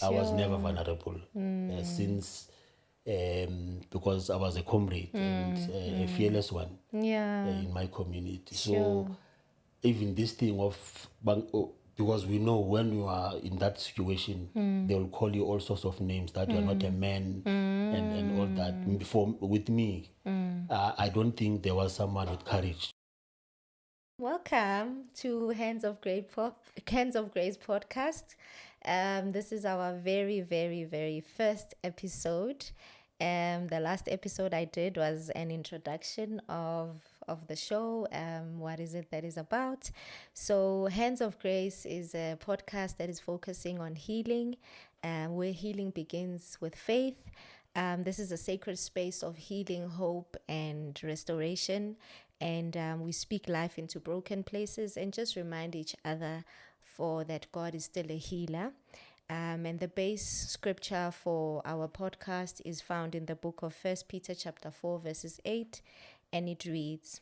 I was never vulnerable since because I was a comrade and a fearless one Yeah. in my community. Sure. So even this thing of because we know when you are in that situation, they will call you all sorts of names that you are not a man and all that. With me, I don't think there was someone with courage. Welcome to Hands of Grace podcast. This is our very, very, very first episode. The last episode I did was an introduction of the show. What is it that is about? So, Hands of Grace is a podcast that is focusing on healing, where healing begins with faith. This is a sacred space of healing, hope, and restoration. And we speak life into broken places and just remind each other for that God is still a healer. And the base scripture for our podcast is found in the book of 1 Peter chapter 4, verses 8. And it reads,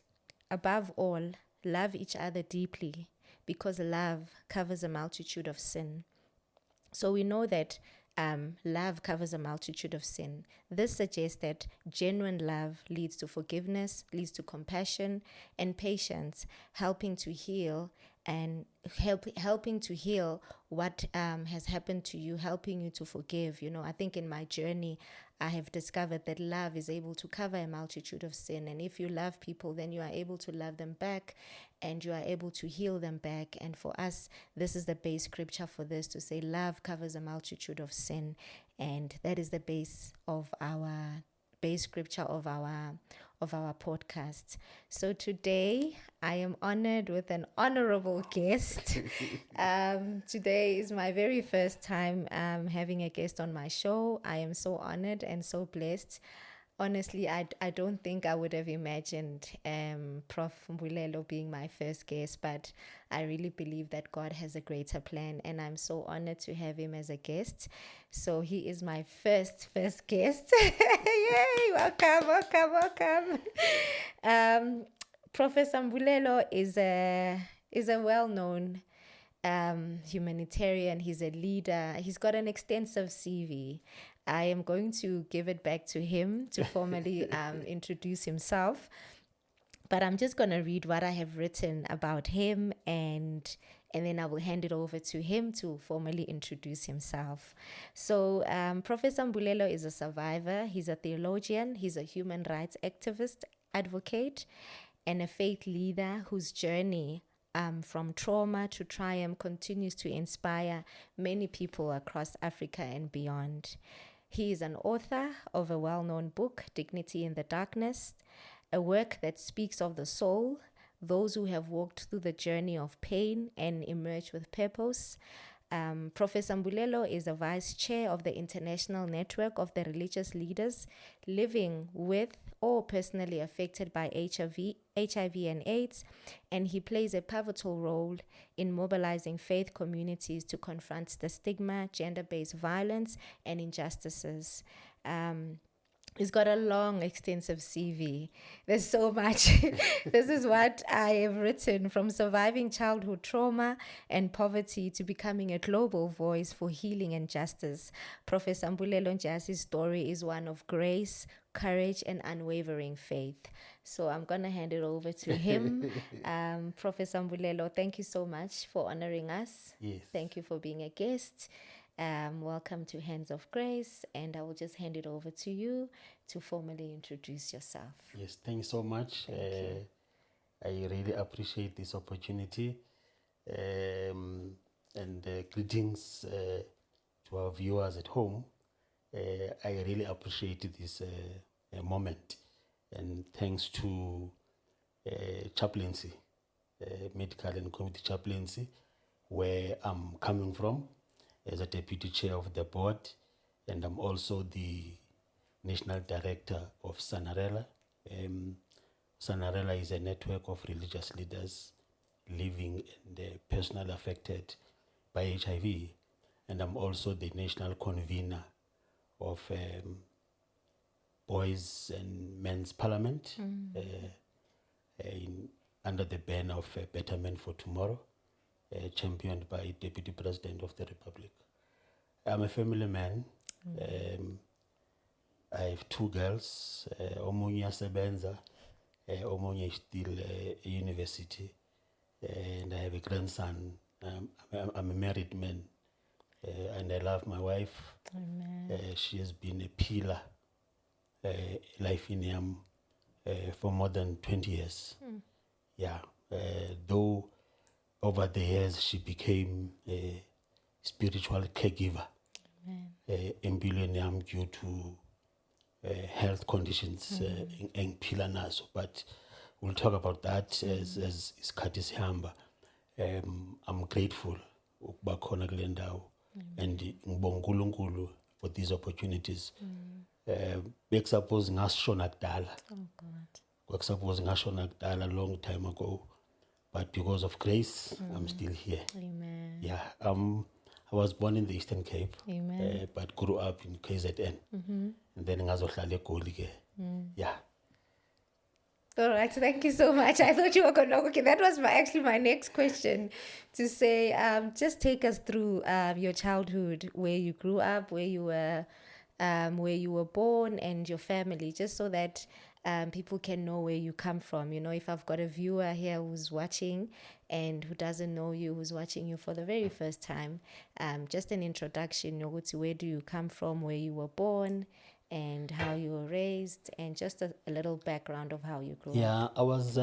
"Above all, love each other deeply, because love covers a multitude of sin." So we know that love covers a multitude of sin. This suggests that genuine love leads to forgiveness, leads to compassion and patience, helping to heal and helping to heal what has happened to you, helping you to forgive. You know, I think in my journey, I have discovered that love is able to cover a multitude of sin. And if you love people, then you are able to love them back and you are able to heal them back. And for us, this is the base scripture for this, to say love covers a multitude of sin. And that is the base scripture of our podcast. So today I am honored with an honorable guest. Today is my very first time having a guest on my show. I am so honored and so blessed. Honestly, I don't think I would have imagined Prof Mbulelo being my first guest, but I really believe that God has a greater plan, and I'm so honored to have him as a guest. So he is my first guest. Yay! Welcome. Professor Mbulelo is a well-known humanitarian. He's a leader. He's got an extensive CV. I am going to give it back to him to formally introduce himself. But I'm just going to read what I have written about him, and then I will hand it over to him to formally introduce himself. So Professor Mbulelo is a survivor. He's a theologian. He's a human rights activist, advocate, and a faith leader whose journey from trauma to triumph continues to inspire many people across Africa and beyond. He is an author of a well-known book, Dignity in the Darkness, a work that speaks of the soul, those who have walked through the journey of pain and emerged with purpose. Professor Mbulelo is a vice chair of the International Network of the Religious Leaders living with or personally affected by HIV and AIDS, and he plays a pivotal role in mobilizing faith communities to confront the stigma, gender-based violence, and injustices. He's got a long, extensive CV. There's so much. This is what I have written: from surviving childhood trauma and poverty to becoming a global voice for healing and justice. Professor Mbulelo Dyasi's story is one of grace, courage, and unwavering faith. So I'm going to hand it over to him. Professor Mbulelo, thank you so much for honoring us. Yes. Thank you for being a guest. Welcome to Hands of Grace, and I will just hand it over to you to formally introduce yourself. Yes, thank you so much. I really appreciate this opportunity. And greetings to our viewers at home. I really appreciate this moment. And thanks to chaplaincy, medical and community chaplaincy, where I'm coming from as a deputy chair of the board, and I'm also the national director of Sanarela. Sanarela is a network of religious leaders living and personally affected by HIV, and I'm also the national convener of Boys and Men's Parliament under the banner of Better Men for Tomorrow, championed by Deputy President of the Republic. I'm a family man. I have two girls. Omunye sebenza, omunye is still at university, and I have a grandson. I'm a married man, and I love my wife. Amen. She has been a pillar, life in for more than 20 years. Yeah, though over the years she became a spiritual caregiver empilweni yami due to health conditions engiphila nazo, but we'll talk about that as isikhathi sihamba. I'm grateful ukuba khona kule ndawo and ngibonga uNkulunkulu for these opportunities. Bekusuppose ngasishona kudala. Oh God. Bekusuppose ngashona kudala long time ago, but because of grace I'm still here. Amen. Yeah, I was born in the Eastern Cape, Amen. but grew up in KZN. And then ngazohlala eGoli ke. Yeah. All right, thank you so much. I thought you were going to, okay, that was actually my next question, to say, just take us through your childhood, where you grew up, where you were born, and your family, just so that people can know where you come from. You know, if I've got a viewer here who's watching and who doesn't know you, who's watching you for the very first time, just an introduction, where do you come from, where you were born, and how you were raised, and just a little background of how you grew up. Yeah, I was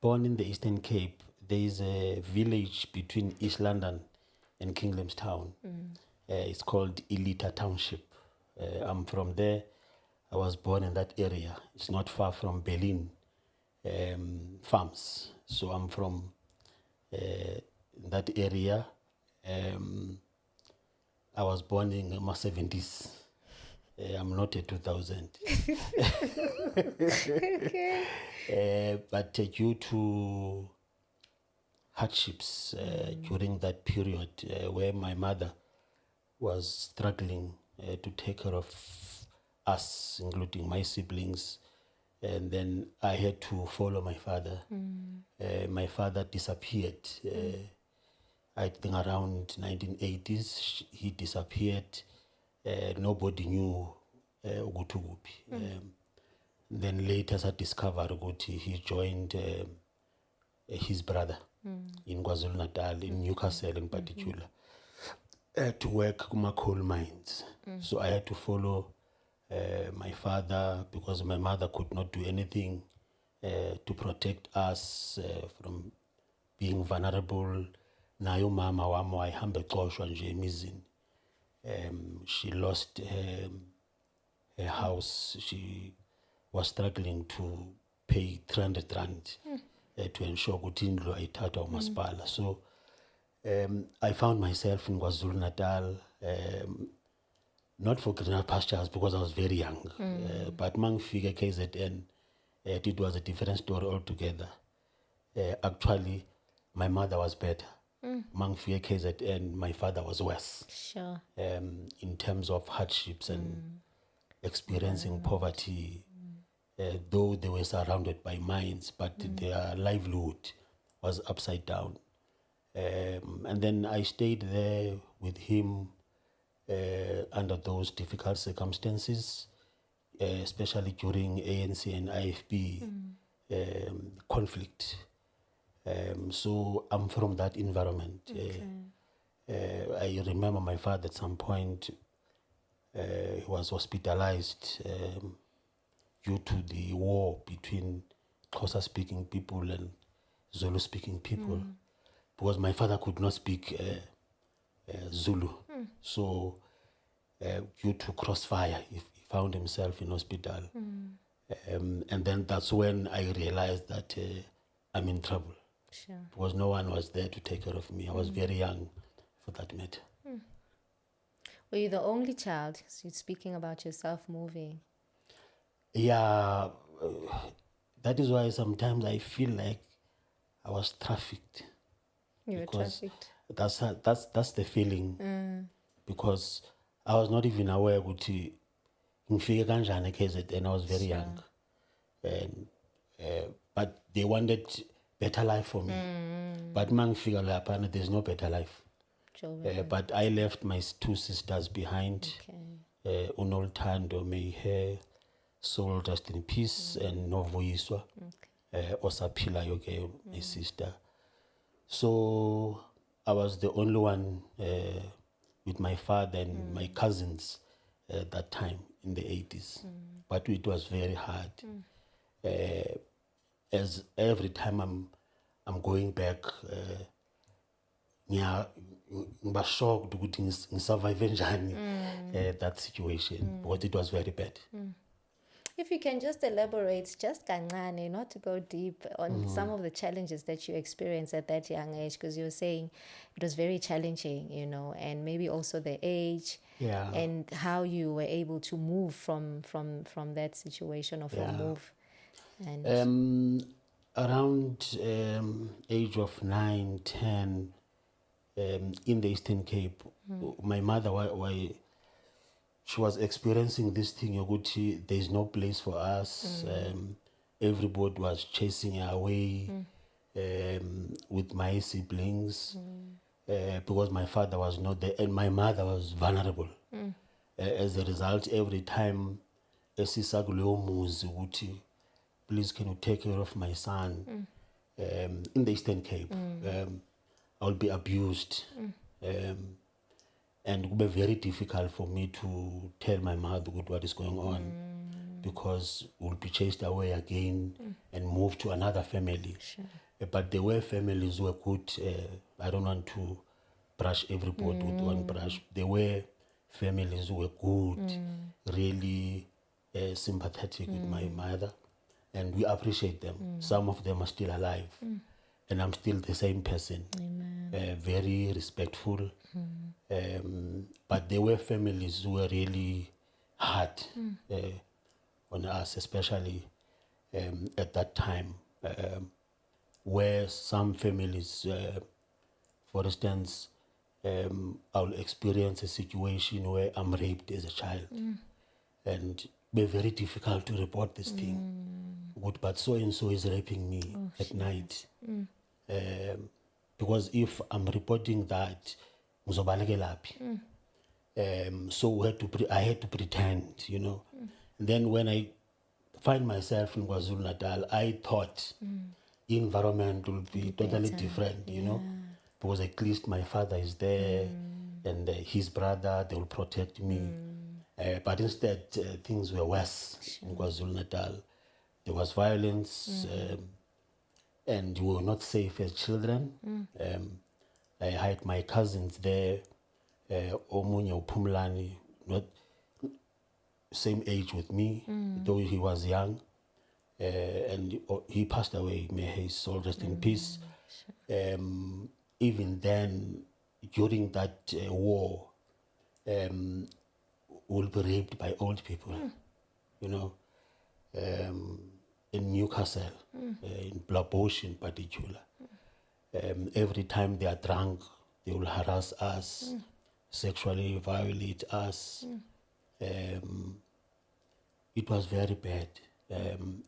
born in the Eastern Cape. There is a village between East London and Kinghamstown. It's called Elita Township. I'm from there. I was born in that area. It's not far from Berlin Farms. So I'm from that area. I was born in the 70s. I'm not a 2000. Okay. But due to hardships during that period where my mother was struggling to take care of us, including my siblings, and then I had to follow my father. My father disappeared. I think around 1980s, he disappeared. Nobody knew ukuthi ukuphi. Then later I discovered ukuthi he joined his brother in KwaZulu-Natal, in Newcastle in particular, to work kuma coal mines. So I had to follow my father because my mother could not do anything to protect us from being vulnerable. Nayo mama wami wayihamba exoshwa nje emizini. She lost her house. She was struggling to pay 300 rand to ensure ukuthi indlu ayithathwa umasipala. So I found myself in KwaZulu-Natal, not for greener pastures because I was very young, but mangifika KZN, it was a different story altogether. Actually, my mother was better. Mangifika KZN, my father was worse. Sure. In terms of hardships and experiencing poverty, though they were surrounded by mines, but their livelihood was upside down. And then I stayed there with him under those difficult circumstances, especially during ANC and IFB conflict. So I'm from that environment. I remember my father at some point, he was hospitalized due to the war between Xhosa-speaking people and Zulu-speaking people, because my father could not speak Zulu. So due to crossfire, he found himself in hospital. And then that's when I realized that I'm in trouble. Sure. Because no one was there to take care of me. I was very young for that matter. Were you the only child? So you're speaking about yourself moving. Yeah, that is why sometimes I feel like I was trafficked. You were Because trafficked. that's the feeling. Because I was not even aware ukuthi ngifike kanjani eKZN. I was very young, and but they wanted better life for me. But mangifika lapha, there's no better life. children. But I left my two sisters behind. Okay. Unolthando, may her soul rest in peace, and Novoiswa, Osaphilayo ke, my sister. So I was the only one with my father and my cousins at that time in the 80s. But it was very hard. As every time I'm going back, ngiba shocked ukuthi ngisurvive njani that situation, because it was very bad. If you can just elaborate, just kancane, not to go deep, on some of the challenges that you experienced at that young age, because you were saying it was very challenging, and maybe also the age, Yeah. and how you were able to move from that situation, or move. And Around age of 9, 10, in the Eastern Cape, my mother, she was experiencing this thing, yokuthi there's no place for us. Everybody was chasing her away with my siblings, because my father was not there and my mother was vulnerable. As a result, every time esisa kuleyo muzi ukuthi, please can you take care of my son, in the Eastern Cape, I will be abused. And it would be very difficult for me to tell my mother what is going on, because we'll be chased away again and moved to another family. But there were families who were good. I don't want to brush everybody with one brush. There were families who were good, really sympathetic with my mother, and we appreciate them. Some of them are still alive, and I'm still the same person. Very respectful. But there were families who were really hard on us, especially at that time, where some families, for instance, I'll experience a situation where I'm raped as a child, and it be very difficult to report this thing. Good, but so and so is raping me at night. Because if I'm reporting that, so I had to pretend, And then when I find myself in KwaZulu Natal, I thought the environment will be totally different, because at least my father is there and his brother, they will protect me. But instead, things were worse in KwaZulu Natal. There was violence, and we were not safe as children. I had my cousins there, Omunye Upumlani, not same age with me, though he was young, and he passed away. May his soul rest in peace. Even then, during that war, we'll be raped by old people, in Newcastle, in Blabosh in particular. Every time they are drunk, they will harass us, sexually violate us. It was very bad.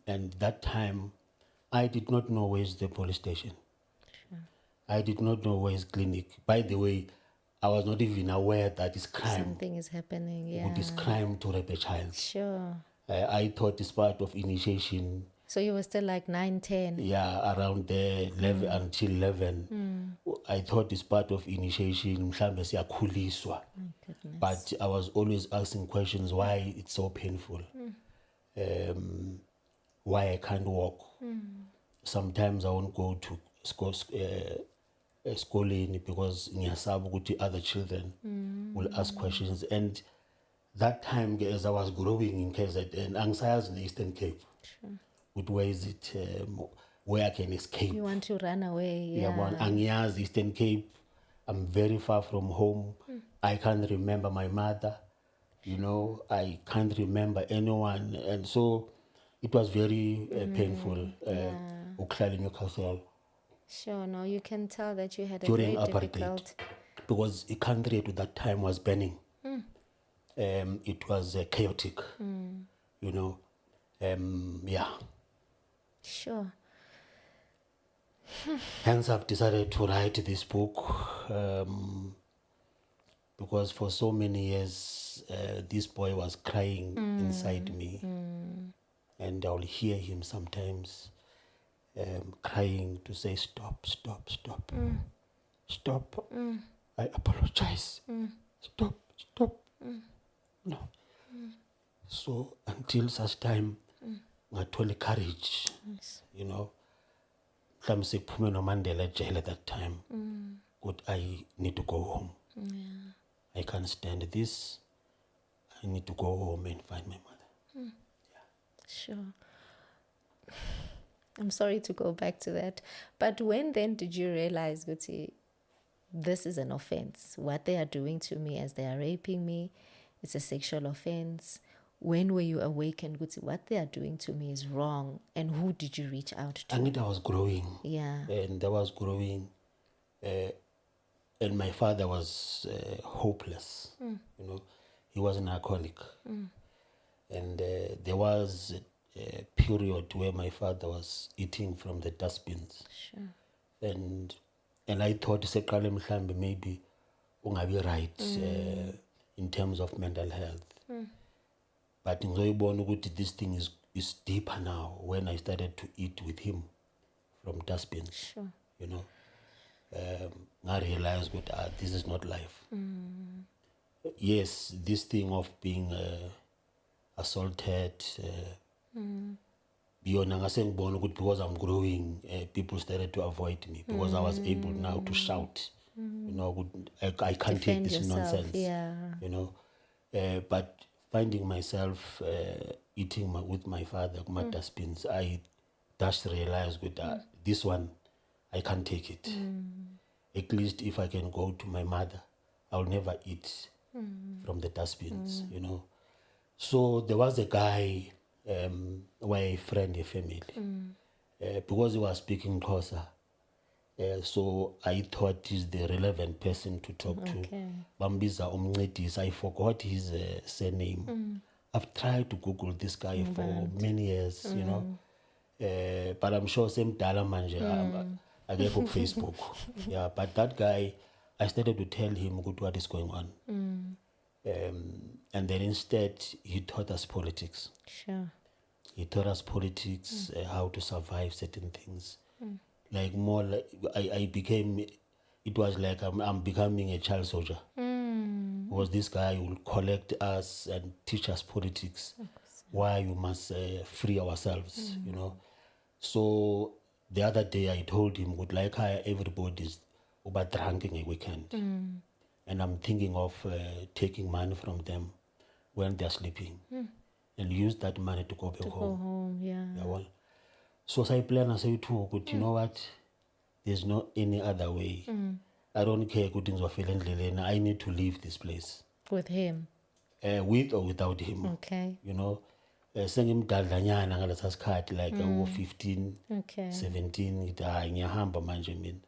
And that time, I did not know where is the police station. I did not know where is clinic. By the way, I was not even aware that it's crime. Something is happening, It is crime to rape a child. Sure. I thought it's part of initiation. So you were still like 9, 10? Yeah, around there, 11, until 11. I thought it's part of initiation. Mhlambe siyakhuliswa. But I was always asking questions, why it's so painful. Why I can't walk. Sometimes I won't go to schooling because ngiyasaba ukuthi other children will ask questions. And that time, as I was growing in KZN, angisayazi in the Eastern Cape. With where is it, where I can escape. You want to run away, Yeah, angiyazi Eastern Cape. I'm very far from home. I can't remember my mother. I can't remember anyone. And so it was very painful. Uhlala in Newcastle. Sure, no, you can tell that you had a During very apartheid, difficult... because the country at that time was burning. It was chaotic, yeah. Sure. Hence, I've decided to write this book, because for so many years, this boy was crying inside me. And I'll hear him sometimes crying to say, stop, stop, stop, stop. I apologize. Stop, stop. No. So until such time, ngathola courage, you know, mhlawumbe sekuphume noMandela jail at that time. But I need to go home. I can't stand this. I need to go home and find my mother. Sure. I'm sorry to go back to that. But when then did you realize, Guti, this is an offense? What they are doing to me as they are raping me, it's a sexual offense. When were you awakened, Guti, what they are doing to me is wrong? And who did you reach out to? I think I was growing. Yeah. And I was growing. And my father was hopeless. You know, he was an alcoholic. And there was a period where my father was eating from the dustbins. Sure. And I thought, seqale mhlambe maybe ungabi right in terms of mental health. But ngizoyibona ukuthi this thing is deeper now when I started to eat with him from dustbins. Sure. You know, I realized that this is not life. Yes, this thing of being assaulted, beyond because I'm growing, people started to avoid me because I was able now to shout. You know, I can't take Defend this yourself, nonsense. yeah. You know, but finding myself eating with my father, my dustbins, I just realized that this one, I can't take it. At least if I can go to my mother, I'll never eat from the dustbins, you know. So there was a guy, a friend, a family, because he was speaking Xhosa. So I thought he's the relevant person to talk to. Bambiza Umncedisi. I forgot his surname. I've tried to Google this guy for many years, you know. But I'm sure same Dala Manja. I get on Facebook. Yeah, but that guy, I started to tell him what is going on. And then instead, he taught us politics. Sure. He taught us politics, how to survive certain things. Like more like I became, it was like I'm becoming a child soldier. Because this guy will collect us and teach us politics, why you must free ourselves, you know. So the other day I told him, good like how everybody's about drinking a weekend. And I'm thinking of taking money from them when they're sleeping and use that money to go back Go home. home, yeah. Yeah, well. So I plan, I say too, good, you know what? There's no any other way. I don't care good things are feeling. I need to leave this place. With him. With or without him. Okay. You know, sengimdalanyana ngalesa sikhathi like 15, Okay. 17 ngithi hayi ngiyahamba manje mina.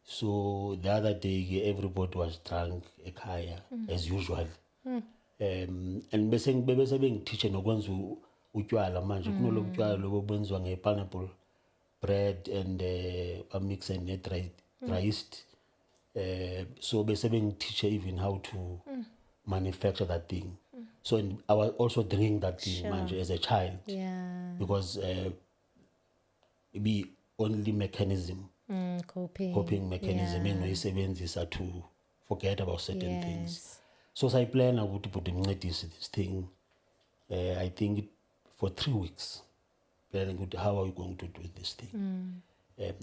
So the other day everybody was drunk ekhaya as usual. And bese bengithishe nokwenza utywala manje kunolo butywala lobo benziwa nge-pineapple bread and mix and dry yeast. So bese bengithishe even how to manufacture that thing. So I was also drinking that thing manje as a child. Yeah. Because be only mechanism, coping mechanism enginoyisebenzisa to forget about certain things. So I plan to put this thing. I think for 3 weeks, planning how are we going to do this thing.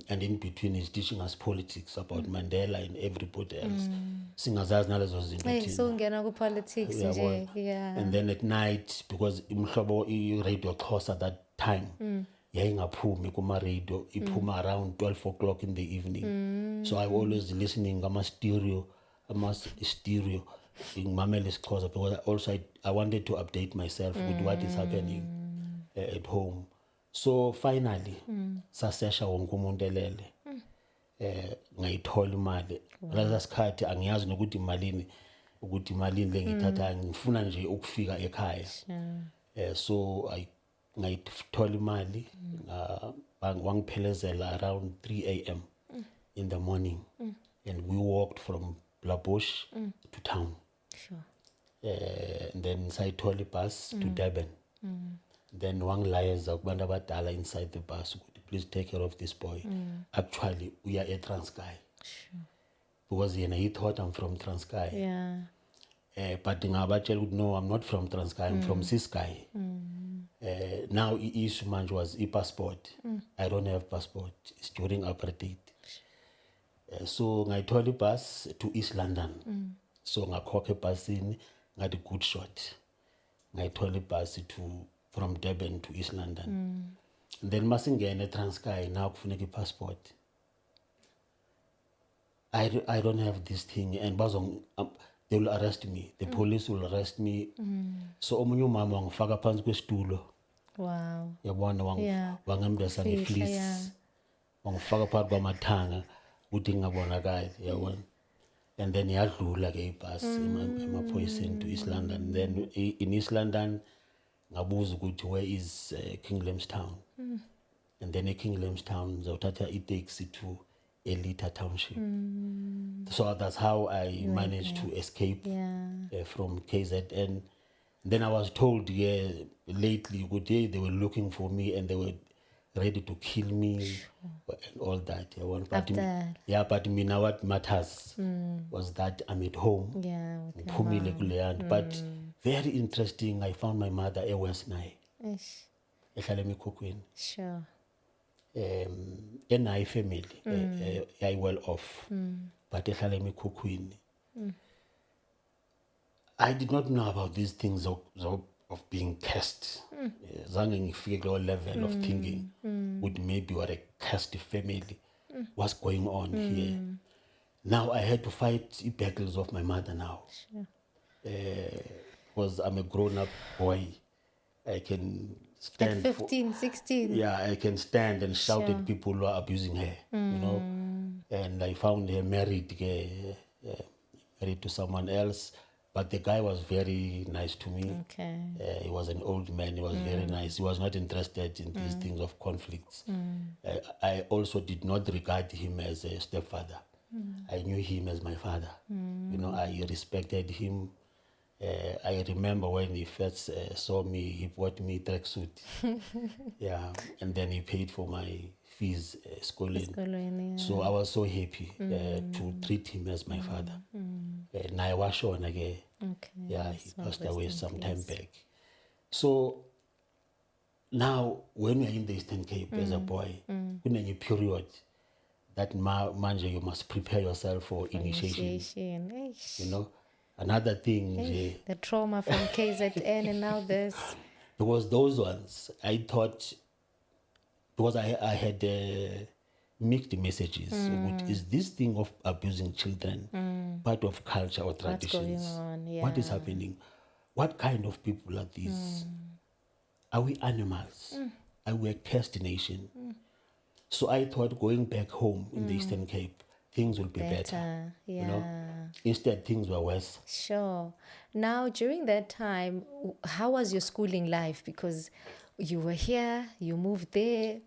And in between is teaching us politics about Mandela and everybody else. Singazazi nalezo zinto Hey, thina. so ngena ku politics nje. Yeah. And then at night, because imhlobo i-radio Xhosa at that time, yayingaphumi kuma-radio, iphuma around 12 o'clock in the evening. So I always listening stereo, ngimamele isiXhosa, because also I wanted to update myself with what is happening at home. So finally, sasesha wonke umuntu elele. Ngayithola imali. Ngalesa sikhathi angiyazi nokuthi imalini le ngithatha ngifuna nje ukufika ekhaya. So ngayithola imali wangiphelezela around 3 a.m. in the morning. And we walked from Blabush to town. Sure. And then sayithola ibus to Durban. Then wangilayeza kubantu abadala inside the bus, please take care of this boy. Actually, we are at Transkei. Sure. Because he thought I'm from Transkei. Yeah. But no, I'm not from Transkei, I'm from Ciskei. Now issue manje was passport. I don't have passport. It's during apartheid. So ngayithola ibus to East London. So ngakhokha ebhasini ngathi good shot. Ngayithola ibus from Durban to East London. Then masingene eTranskei now kufuneka passport. I don't have this thing, and they will arrest me. The police will arrest me. So omunye umama wangifaka phansi kwesitulo. Wow. Yabona wangembesa ngefleece. Wangifaka phakathi kwamathanga ukuthi ngingabonakali, yabona. And then yadlula ke ibus emaphoyiseni to East London. Then in East London ngabuza ukuthi where is King Lamstown. And then King Lamstown zawuthatha itaxi to Elita Township. So that's how I managed to escape from KZN. Then I was told lately, good day, they were looking for me and they were ready to kill me and all that. But me now what matters was that I'm at home. But very interesting, I found my mother a West Nile. Sure. In my family, I well off, but I did not know about these things of being cursed. Zange ngifike low level of thinking would maybe what a cursed family was going on here. Now I had to fight the battles of my mother now. Because I'm a grown-up boy. I can stand at 15, 16. I can stand and shout at people who are abusing her, you know. And I found her married to someone else. But the guy was very nice to me. Okay. He was an old man. He was very nice. He was not interested in these things of conflicts. I also did not regard him as a stepfather. I knew him as my father. You know, I respected him. I remember when he first saw me, he bought me tracksuit. And then he paid for my fees, schooling. So I was so happy to treat him as my father. And I was on again. He passed away some time back. So now, when you're in the Eastern Cape as a boy, in a period that manje you must prepare yourself for initiation. You know, another thing, the trauma from KZN and now this. Because those ones, I thought, because I had mixed messages. Is this thing of abusing children part of culture or traditions? What's going on? What is happening? What kind of people are these? Are we animals? Are we a cursed nation? So I thought going back home in the Eastern Cape, things will be better. You know? Instead, things were worse. Sure. Now, during that time, how was your schooling life? Because you were here, you moved there.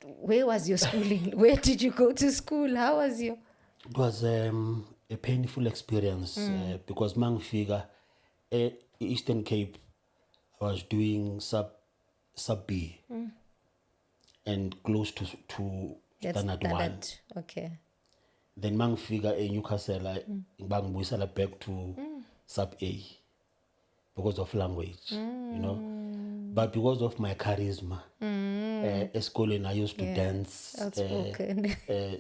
Where was your schooling? Where did you go to school? How was your... It was a painful experience because Mangfiga, Eastern Cape, I was doing sub B and close to standard 1. Okay. Then Mangfiga in Newcastle, I back to sub A because of language, you know. But because of my charisma, at school I used to dance,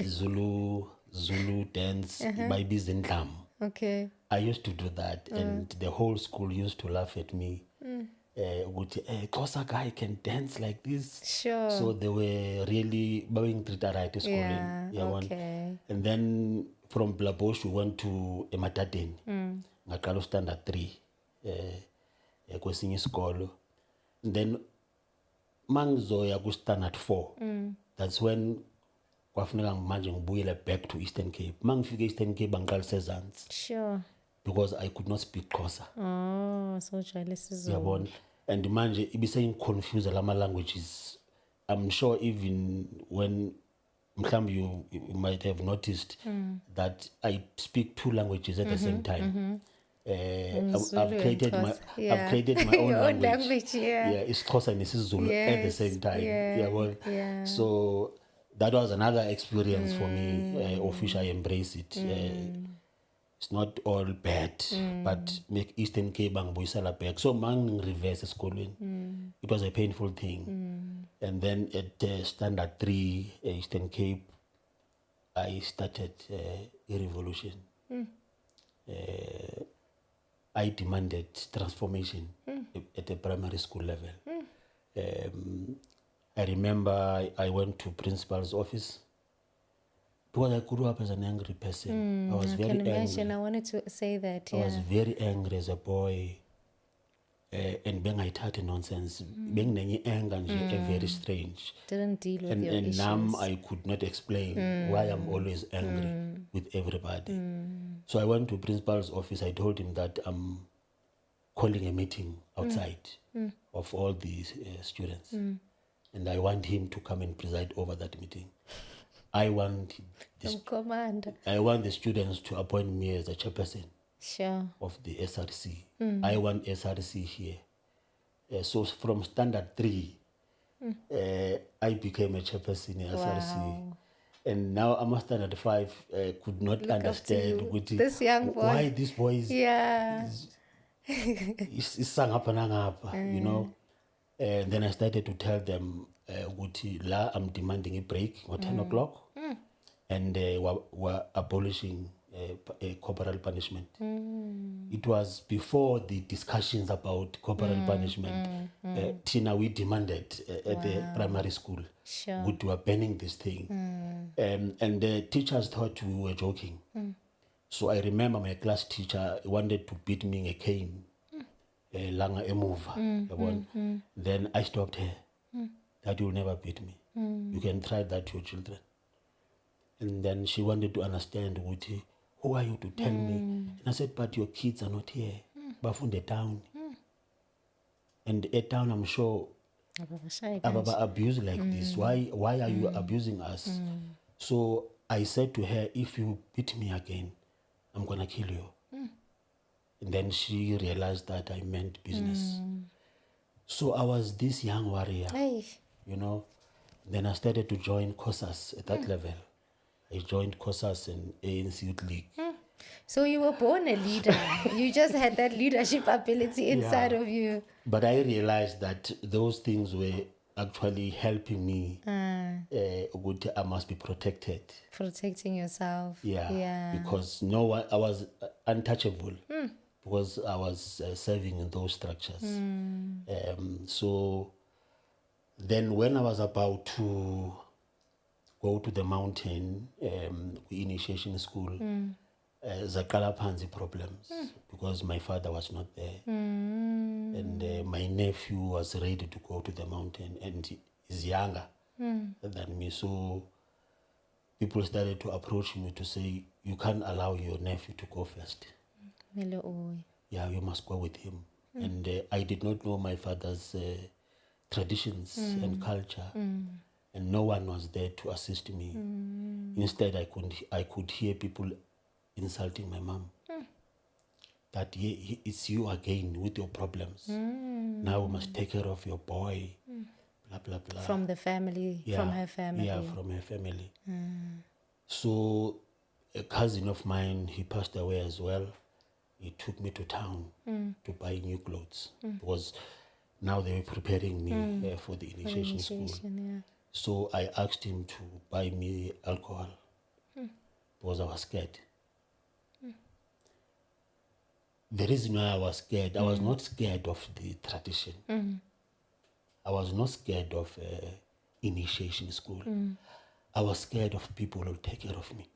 Zulu dance, by Bizindlam. Okay. I used to do that, and the whole school used to laugh at me. Kosa guy can dance like this. Sure. So they were really going to right school. Okay. And then from Blabosh we went to Ematadeni. Ngaqala standard 3. Kwesinye isikolo. Then mangizoya ku standard 4. That's when kwafuneka manje ngibuyele back to Eastern Cape. Mangifike Eastern Cape angiqalise ezantsi. Sure. Because I could not speak Xhosa. Oh, so jealous is all. And manje ibise confused lama languages. I'm sure even when you might have noticed that I speak two languages at the same time. I've Zulu and created my Xhosa. Yeah. I've created my own Your own language. language, yeah. It's Xhosa and isiZulu at the Yes, same time. yeah, Well, yeah. so that was another experience for me, of which I embrace it. It's not all bad, but make Eastern Cape bangibuyisela back. So mang reverse esikolweni. It was a painful thing. And then at standard 3 Eastern Cape, I started a revolution. I demanded transformation at the primary school level. I remember I went to principal's office because I grew up as an angry person. I was I very can imagine. angry. I wanted to say that, I was yeah. very angry as a boy. And bengayithatha nonsense. Benginenye anger nje very strange. Didn't deal with And your issues. now I could not explain why I'm always angry with everybody. So I went to principal's office. I told him that I'm calling a meeting outside of all these students. And I want him to come and preside over that meeting. I want Commander. the students to appoint me as a chairperson Sure. of the SRC. I want SRC here. So from standard 3, I became a chairperson in SRC. Wow. And now I'm a standard 5, could not Look up to understand you. ukuthi This young boy. why this boy Yeah. is sangapa nangapa, you know. And then I started to tell them, ukuthi la I'm demanding a break at 10 o'clock. And we're abolishing corporal punishment. It was before the discussions about corporal punishment. Tina, we demanded at the primary school. Sure. We were banning this thing. And the teachers thought we were joking. So I remember my class teacher wanted to beat me in a cane. Langa emuva. Then I stopped her. That you'll never beat me. You can try that to your children. And then she wanted to understand, who are you to tell me? And I said, but your kids are not here. Bafunde town. And at town, I'm sure Ababa abuse like this. Why are you abusing us? So I said to her, if you beat me again, I'm gonna kill you. And then she realized that I meant business. So I was this young warrior, Hey. you know. Then I started to join COSAS at that level. I joined COSAS and ANC Youth League. So you were born a leader. You just had that leadership ability inside of you. But I realized that those things were actually helping me. I must be protected. Protecting yourself. Yeah. Because no one, I was untouchable because I was serving in those structures. So then when I was about to go to the mountain, initiation school, zaqala phansi problems because my father was not there. And my nephew was ready to go to the mountain and he's younger than me. So people started to approach me to say, you can't allow your nephew to go first. Yeah, you must go with him. And I did not know my father's traditions and culture. And no one was there to assist me. Instead, I could hear people insulting my mom. That it's you again with your problems. Now we must take care of your boy. Blah, blah, blah. From the family, from her family. Yeah, from her family. So a cousin of mine, he passed away as well. He took me to town to buy new clothes because now they were preparing me for the initiation school. Yeah. So I asked him to buy me alcohol because I was scared. The reason why I was scared, I was not scared of the tradition. I was not scared of initiation school. I was scared of people who will take care of me.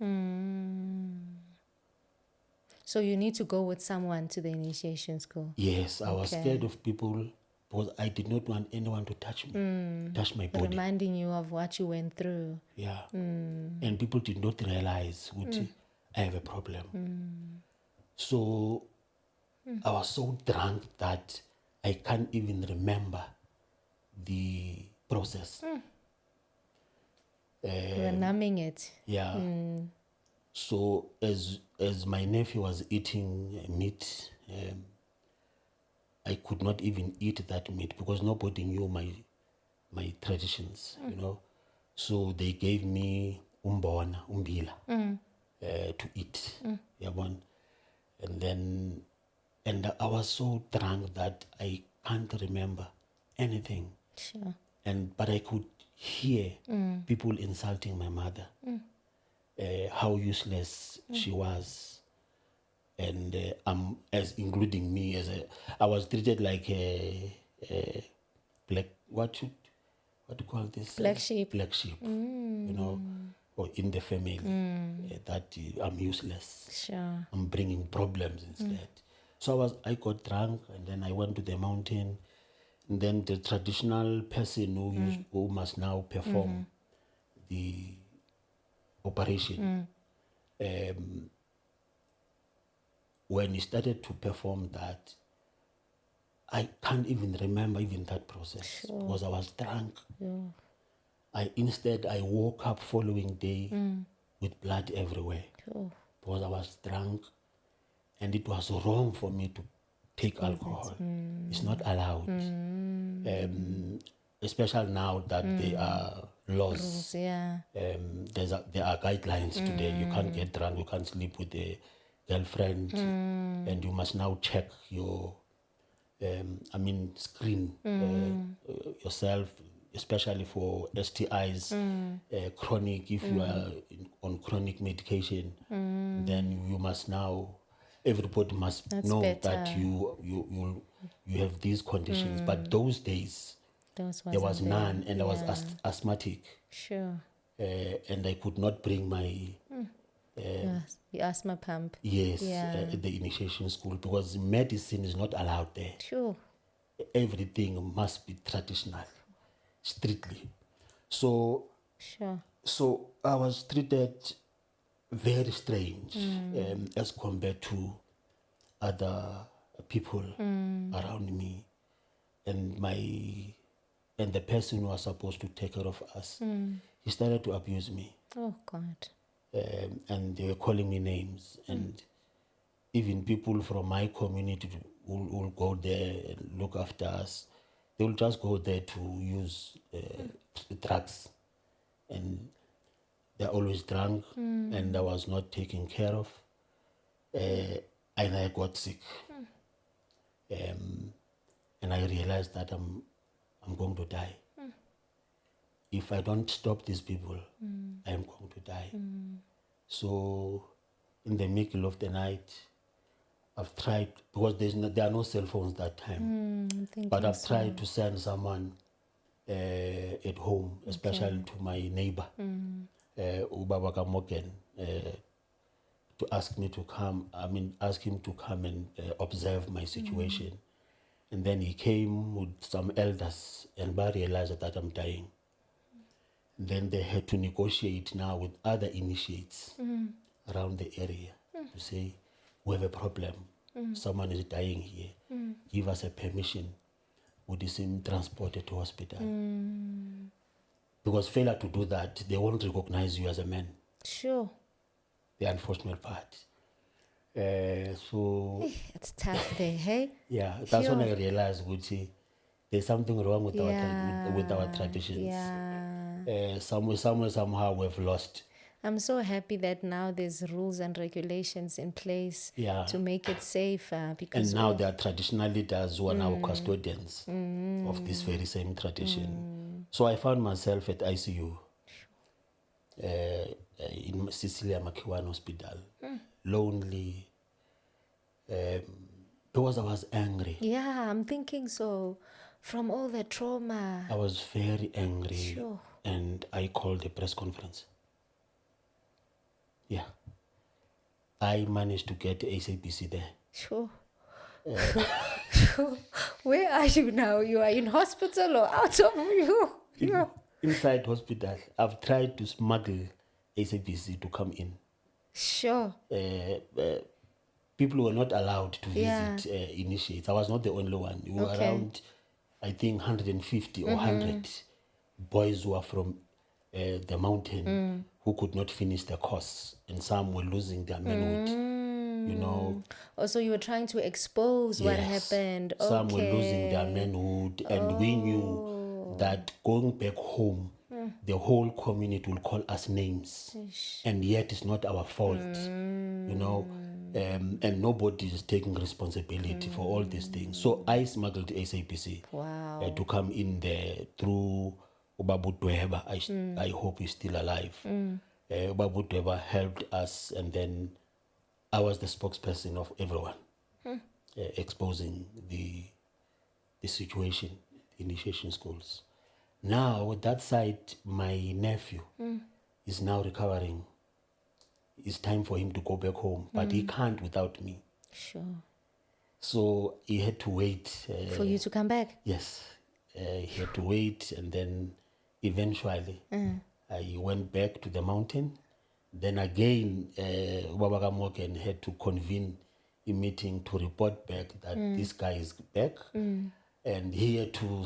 So you need to go with someone to the initiation school? Yes, I was scared of people because I did not want anyone to touch me, touch my body. Reminding you of what you went through. Yeah. And people did not realize I have a problem. So I was so drunk that I can't even remember the process. You were numbing it. Yeah. So as my nephew was eating meat, I could not even eat that meat because nobody knew my traditions, you know. So they gave me umbila, to eat. Yabon. And then, and I was so drunk that I can't remember anything. Sure. But I could hear people insulting my mother, how useless she was, and as including me I was treated like a black what do you call this Black sheep. black sheep, you know, or in the family, that I'm useless. Sure. I'm bringing problems instead. So I got drunk, and then I went to the mountain. And then the traditional person who must now perform the operation, when he started to perform that, I can't even remember even that process because I was drunk. I woke up following day with blood everywhere because I was drunk, and it was wrong for me to take alcohol. It's not allowed. Especially now that there are laws. Rules, yeah. There are guidelines today. You can't get drunk, you can't sleep with a girlfriend, and you must now check your screen yourself, especially for STIs, chronic. If you are on chronic medication, then you must now, everybody must know that you have these conditions. But those days, there was none, and I was asthmatic. Sure. And I could not bring my The asthma pump. yes at the initiation school because medicine is not allowed there. Sure. Everything must be traditional, strictly. So Sure. I was treated very strange as compared to other people around me, and the person who was supposed to take care of us, he started to abuse me. Oh God. And they were calling me names, and even people from my community will go there and look after us. They will just go there to use drugs, and they're always drunk, and I was not taken care of, and I got sick, and I realized that I'm going to die. If I don't stop these people, I am going to die. So in the middle of the night, I've tried, because there are no cell phones that time, but I've tried to send someone at home, especially to my neighbor, Ubaba Kamoken, to ask him to come and observe my situation. And then he came with some elders, and I realized that I'm dying. Then they had to negotiate now with other initiates around the area to say, we have a problem. Someone is dying here. Give us a permission. Would this him transported to hospital? Because failure to do that, they won't recognize you as a man. Sure. The unfortunate part. So It's tough there, hey? yeah, that's when I realized, Gucci, there's something wrong with our traditions. Yeah. Somehow we've lost. I'm so happy that now there's rules and regulations in place to make it safer. Because and now there are traditional leaders who are now custodians of this very same tradition. So I found myself at ICU in Cecilia Makiwan Hospital, lonely, because I was angry. Yeah, I'm thinking so. From all the trauma. I was very angry. Sure. And I called a press conference. Yeah. I managed to get SABC there. Sure. Sure. Where are you now? You are in hospital or out of you? Inside hospital. I've tried to smuggle SABC to come in. Sure. People were not allowed to visit initiates. I was not the only one. We were around, I think, 150 or 100 boys who are from the mountain who could not finish the course, and some were losing their manhood. You know, Also, you were trying to expose what yes, happened. some were losing their Okay. manhood, and we knew that going back home, the whole community will call us names, and yet it's not our fault. You know, and nobody is taking responsibility for all these things. So I smuggled SAPC Wow. to come in there through Ubabu Dweba. I hope he's still alive. Ubabu Dweba helped us, and then I was the spokesperson of everyone, exposing the situation, initiation schools. Now, that side, my nephew is now recovering. It's time for him to go back home, but he can't without me. Sure. So he had to wait. For you to come back? Yes, he had to wait, and then eventually I went back to the mountain. Then again, Baba Morgan had to convene a meeting to report back that this guy is back, and he had to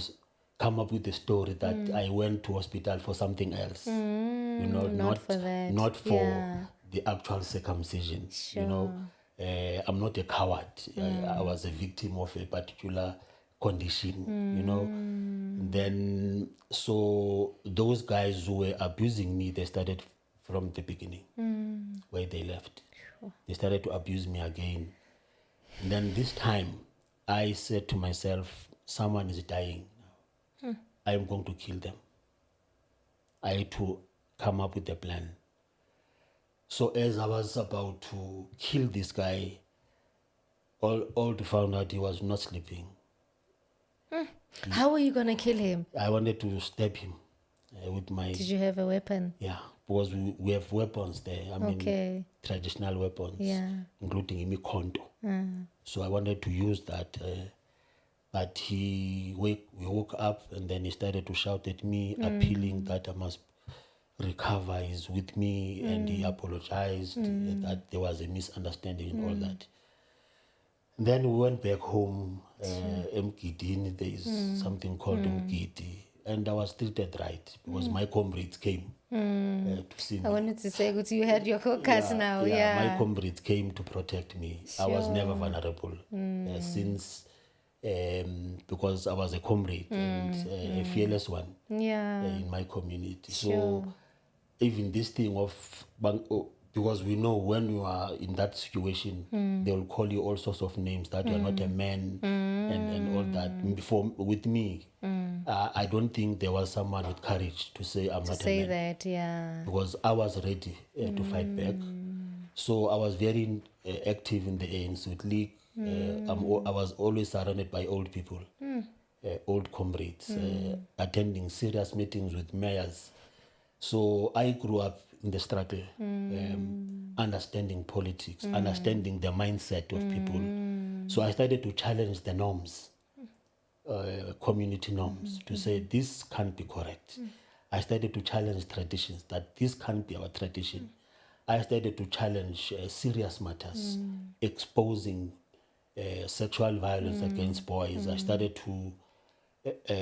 come up with the story that I went to hospital for something else. You know, Not for that. not for Yeah. the actual circumcision. Sure. You know, I'm not a coward. I was a victim of a particular condition. You know, then so those guys who were abusing me, they started from the beginning, where they left. They started to abuse me again. And then this time, I said to myself, someone is dying. I am going to kill them. I had to come up with a plan. So as I was about to kill this guy, all to found out he was not sleeping. How were you going to kill him? I wanted to stab him with my... Did you have a weapon? Yeah, because we have weapons there. I mean, Okay. traditional weapons, Yeah. including imikonto. So I wanted to use that. But we woke up, and then he started to shout at me, appealing that I must recover. He's with me, and he apologized that there was a misunderstanding and all that. Then we went back home, Mgidini. There is something called Mgidi, and I was treated right because my comrades came to see me. I wanted to say, good, you had your caucus now. Yeah. My comrades came to protect me. I was never vulnerable since, because I was a comrade and a fearless one Yeah. in my community. Sure. So even this thing of because we know when you are in that situation, they will call you all sorts of names that you are not a man and all that. With me, I don't think there was someone with courage to say I'm not a Say man, that, yeah. because I was ready to fight back. So I was very active in the ANC League. I was always surrounded by old people, old comrades, attending serious meetings with mayors. So I grew up in the struggle, understanding politics, understanding the mindset of people. So I started to challenge the norms, community norms, to say this can't be correct. I started to challenge traditions, that this can't be our tradition. I started to challenge serious matters, exposing sexual violence against boys. I started to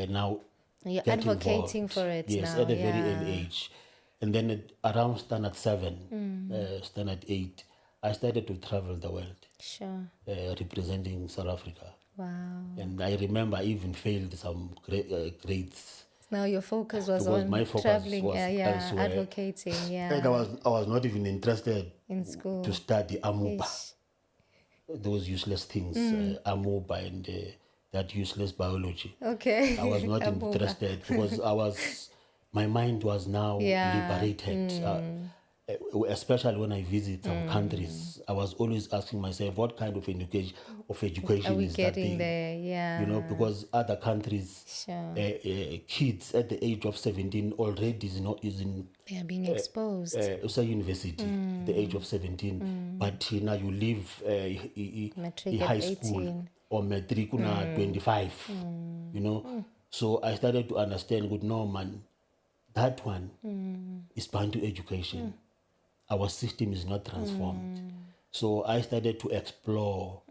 now You're get advocating involved. for it Yes, now. at a very yeah. early age. And then around standard 7, standard 8, I started to travel the world, Sure. representing South Africa. Wow. And I remember I even failed some grades. Now your focus was Because on my focus traveling, was elsewhere. advocating, And I was not even interested in school. to study amuba, Ish. those useless things, amuba and that useless biology. Okay. I was not Abuba. interested because my mind was now liberated. Especially when I visit some countries, I was always asking myself, what kind of education Are we is that getting thing? there? Yeah. You know, because other countries, Sure. kids at the age of 17 already is in They are being exposed. also university at the age of 17. But now you leave Matric high at school 18. or matric 25. You know, so I started to understand, good, no man, that one is bound to education. Our system is not transformed. So I started to explore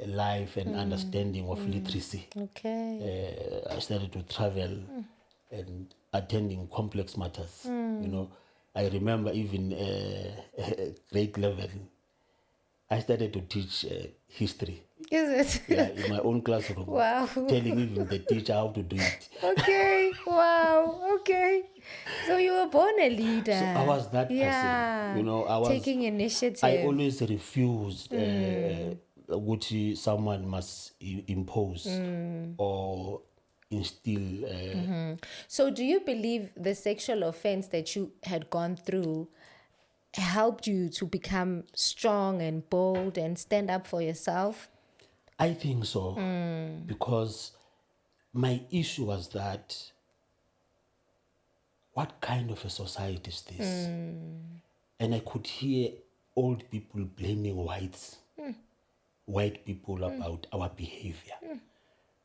life and understanding of literacy. Okay. I started to travel and attending complex matters. You know, I remember even grade 11, I started to teach history. Is it? Yeah, in my own classroom. Wow. Telling even the teacher how to do it. Okay. Wow. Okay. So you were born a leader. So I was that Yeah. person. You know, taking I initiative. always refused which someone must impose or instill. So do you believe the sexual offense that you had gone through helped you to become strong and bold and stand up for yourself? I think so, because my issue was that what kind of a society is this? And I could hear old people blaming white people about our behavior.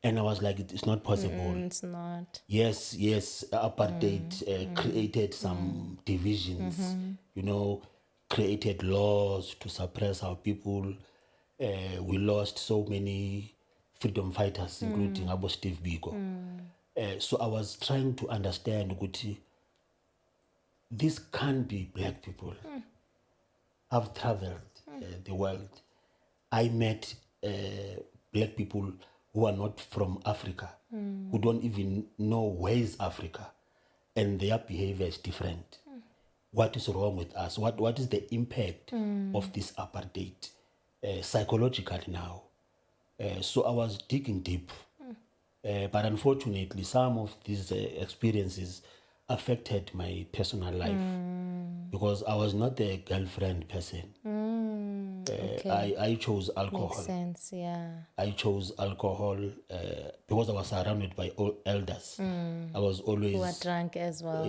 And I was like, it's not possible. It's not. Yes, apartheid created some divisions, you know, created laws to suppress our people. We lost so many freedom fighters, including Abo Steve Biko. So I was trying to understand, Guti, this can't be black people. I've traveled the world. I met black people who are not from Africa, who don't even know where is Africa, and their behavior is different. What is wrong with us? What is the impact of this apartheid psychologically now? So I was digging deep. But unfortunately, some of these experiences affected my personal life because I was not a girlfriend person. Okay. I chose alcohol. Makes sense, yeah. I chose alcohol because I was surrounded by elders. I was always Who are drunk as well.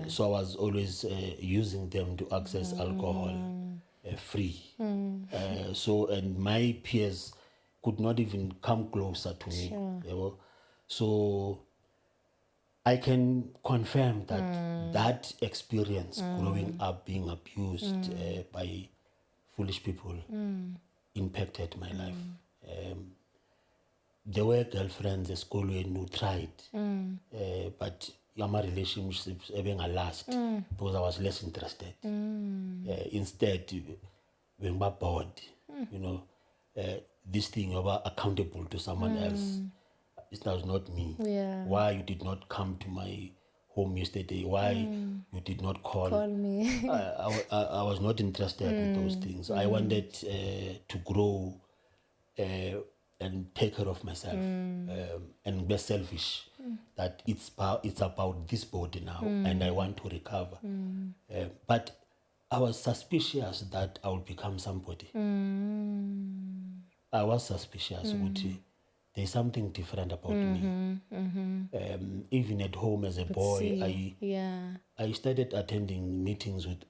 so I was always using them to access alcohol free. So and my peers could not even come closer to me. You know? So I can confirm that that experience growing up being abused by foolish people impacted my life. There were girlfriends at school who tried, but my relationships even last because I was less interested. Instead, when I bored, you know, this thing about accountable to someone else, it was not me. Yeah. Why you did not come to my home yesterday? Why you did not call? Call me. I was not interested in those things. I wanted to grow and take care of myself and be selfish. That it's about this body now, and I want to recover. But I was suspicious that I would become somebody. I was suspicious. There's something different about me. Even at home as a boy, I started attending meetings with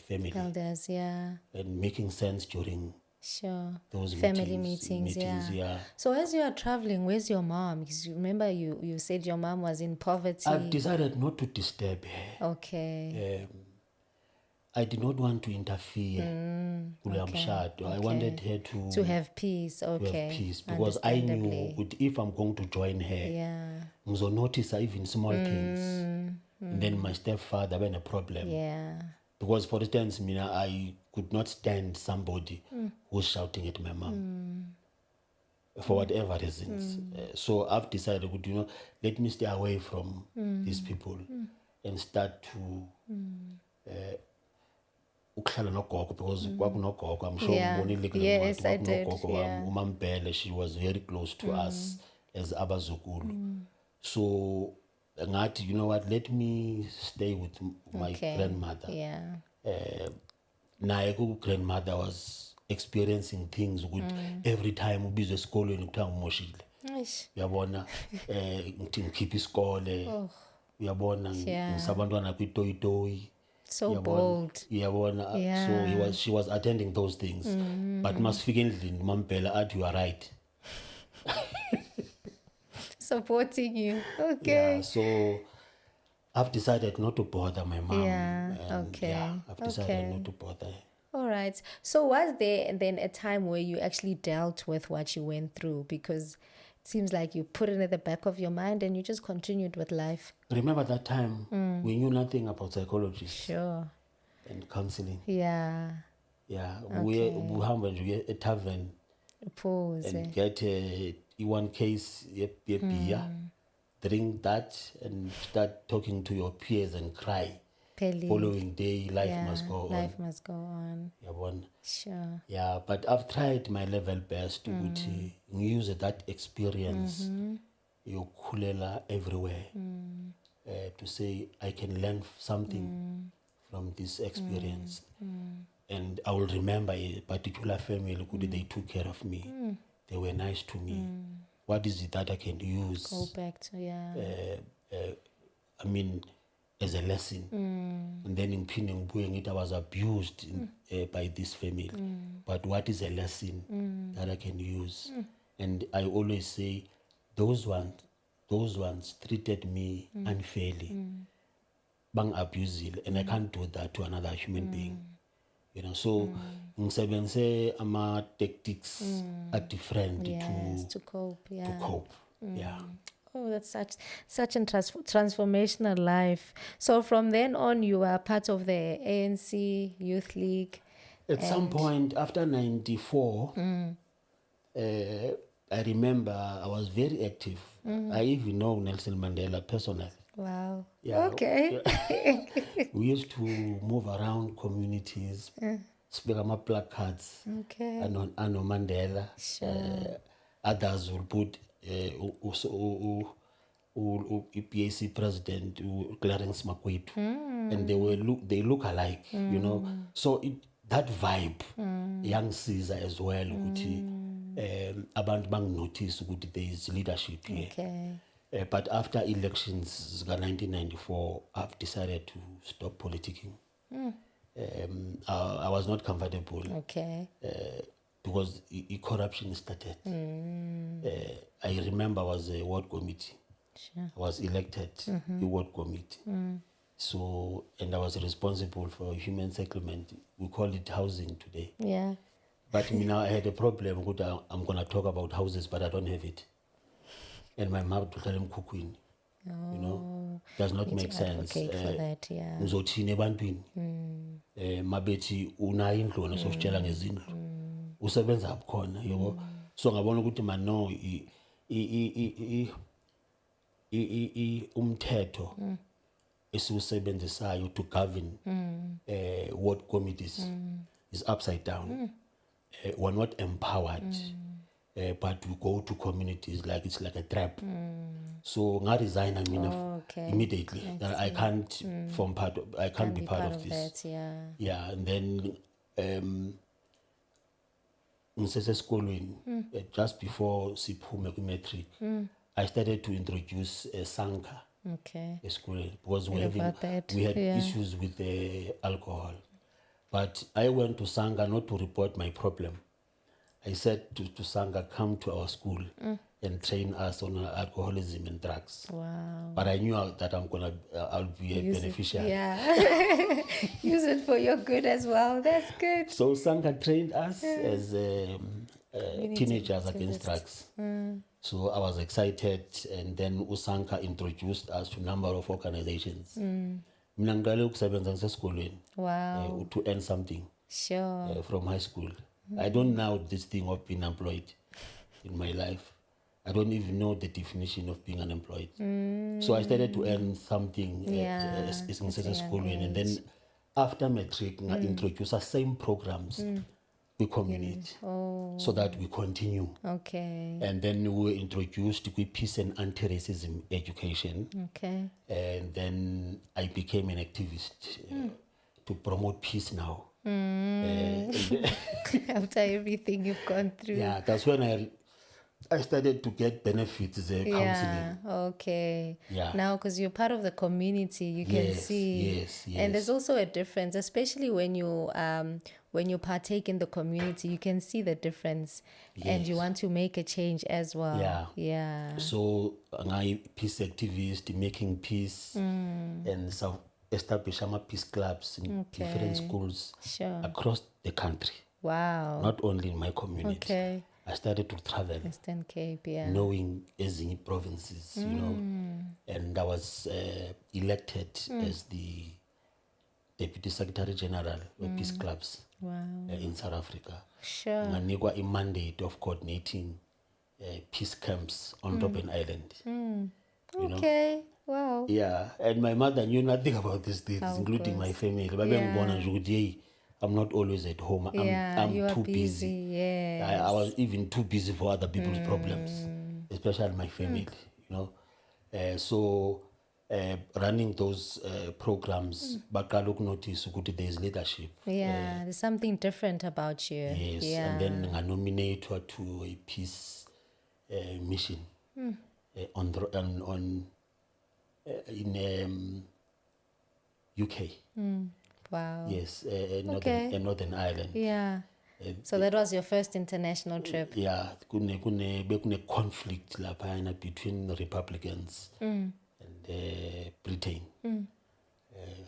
family Elders, yeah. and making sense during Sure. those Family meetings, yeah. So as you are traveling, where's your mom? Because remember you said your mom was in poverty. I've decided not to disturb her. Okay. I did not want to interfere. I wanted her To have peace, okay. have peace because I knew if I'm going to join her, Yeah. I'm going to notice even small things. And then my stepfather had a problem. Yeah. Because, for instance, I could not stand somebody who's shouting at my mom for whatever reasons. So I've decided, let me stay away from these people and start to ukuhlala nogogo because kwakunogogo. I'm sure umbonile kule Yes, ncwadi, I did. kwakunogogo wami, uMampele. She was very close to us as abazukulu. So ngathi, you know what, let me stay with my grandmother. Yeah. Naye grandmother was experiencing things ukuthi every time ubizwe esikolweni kuthiwa ngumoshile. Uyabona ngithi ngikhipha isikole. Uyabona ngisabantwana kwitoyitoyi. So bold. Uyabona. So she was attending those things. But masifika endlini uMampela athi you are right. Supporting you. Okay. Yeah, so I've decided not to bother my mom. Yeah, okay. I've decided not to bother her. All right. So was there then a time where you actually dealt with what you went through? Because seems like you put it at the back of your mind and you just continued with life. Remember that time we knew nothing about psychologists Sure. and counseling. Yeah. Yeah, we have a tavern Pause. and get one case a beer, drink that, and start talking to your peers and cry. Peli. Following day, life must go on. Life must go on. Sure. Yeah, but I've tried my level best to use that experience, you kulela everywhere, to say I can learn something from this experience. And I will remember a particular family, they took care of me. They were nice to me. What is it that I can use? Go back to, I mean, as a lesson. And then in Pinning, I was abused by this family. But what is a lesson that I can use? And I always say, those ones treated me unfairly, bang abused, and I can't do that to another human being. You know, so ngisebenze ama tactics are different to cope. Yeah. to cope. Yeah. Oh, that's such a transformational life. So from then on, you were part of the ANC Youth League. At some point after 94, I remember I was very active. I even know Nelson Mandela personally. Wow. Yeah. Okay. We used to move around communities, speak about placards, Okay. and on Anno Mandela. Others will put PAC president Clarence Makwetu, and they look alike, you know. So that vibe, young Caesar as well, abantu bang notice there is leadership here. Okay. But after elections, 1994, I've decided to stop politicking. I was not comfortable. Okay. Because corruption started. I remember I was a ward committee. Sure. I was elected a ward committee. So, and I was responsible for human settlement. We call it housing today. Yeah. But now I had a problem. I'm going to talk about houses, but I don't have it. And my mom to tell him cooking. You know, does not make sense. For that, yeah. Ngizothini ebantwini. Mabethi una indlu wena sositshela ngezindlu. Usebenza khona, yebo. So ngabona ukuthi man no umthetho esiusebenzisayo to govern ward committees is upside down. We're not empowered. But we go to communities like it's like a trap. So I resign immediately. That I can't be part of this. That, yeah, and then just before Siphume matric, I started to introduce Sanka. Okay. School because we had issues with the alcohol. But I went to Sangha not to report my problem. I said to Sangha, come to our school and train us on alcoholism and drugs. Wow. But I knew that I'll be a beneficiary. Use it for your good as well. That's good. So Sangha trained us as teenagers against drugs. So I was excited, and then Usanka introduced us to a number of organizations. Wow. To earn something. Sure. From high school. I don't know this thing of being employed in my life. I don't even know the definition of being unemployed. So I started to earn something in school. And then after matric, I introduced the same programs we community so that we continue. Okay. And then we were introduced to peace and anti-racism education. Okay. And then I became an activist to promote peace now. After everything you've gone through. Yeah, that's when I started to get benefits counseling. Yeah, okay. Yeah. Now, because you're part of the community, you can see. Yes. And there's also a difference, especially when you partake in the community, you can see the difference, and you want to make a change as well. Yeah. So, I'm peace activist, making peace, and establish peace clubs in different schools across the country. Wow. Not only in my community. Okay. I started to travel, Eastern Cape, yeah. knowing ezinye provinces, you know, and I was elected as the Deputy Secretary General of Peace Clubs Wow. in South Africa. Sure. Nganikwa a mandate of coordinating peace camps on Robben Island. You know? Okay. Wow. Yeah, and my mother knew nothing about these things, Of including my course. family. Yeah. I'm not always at home. Yeah, you I'm are too busy. busy. Yes. I was even too busy for other people's problems, especially my family. You know, so running those programs, baqala notice ukuthi there is leadership. Yeah, there's something different about you. Yes, Yeah. and then nganominated to a peace mission on in UK. Wow. Yes, Okay. Northern Ireland. Yeah. So that was your first international trip. Yeah, bekune conflict laphayana between the Republicans and Britain.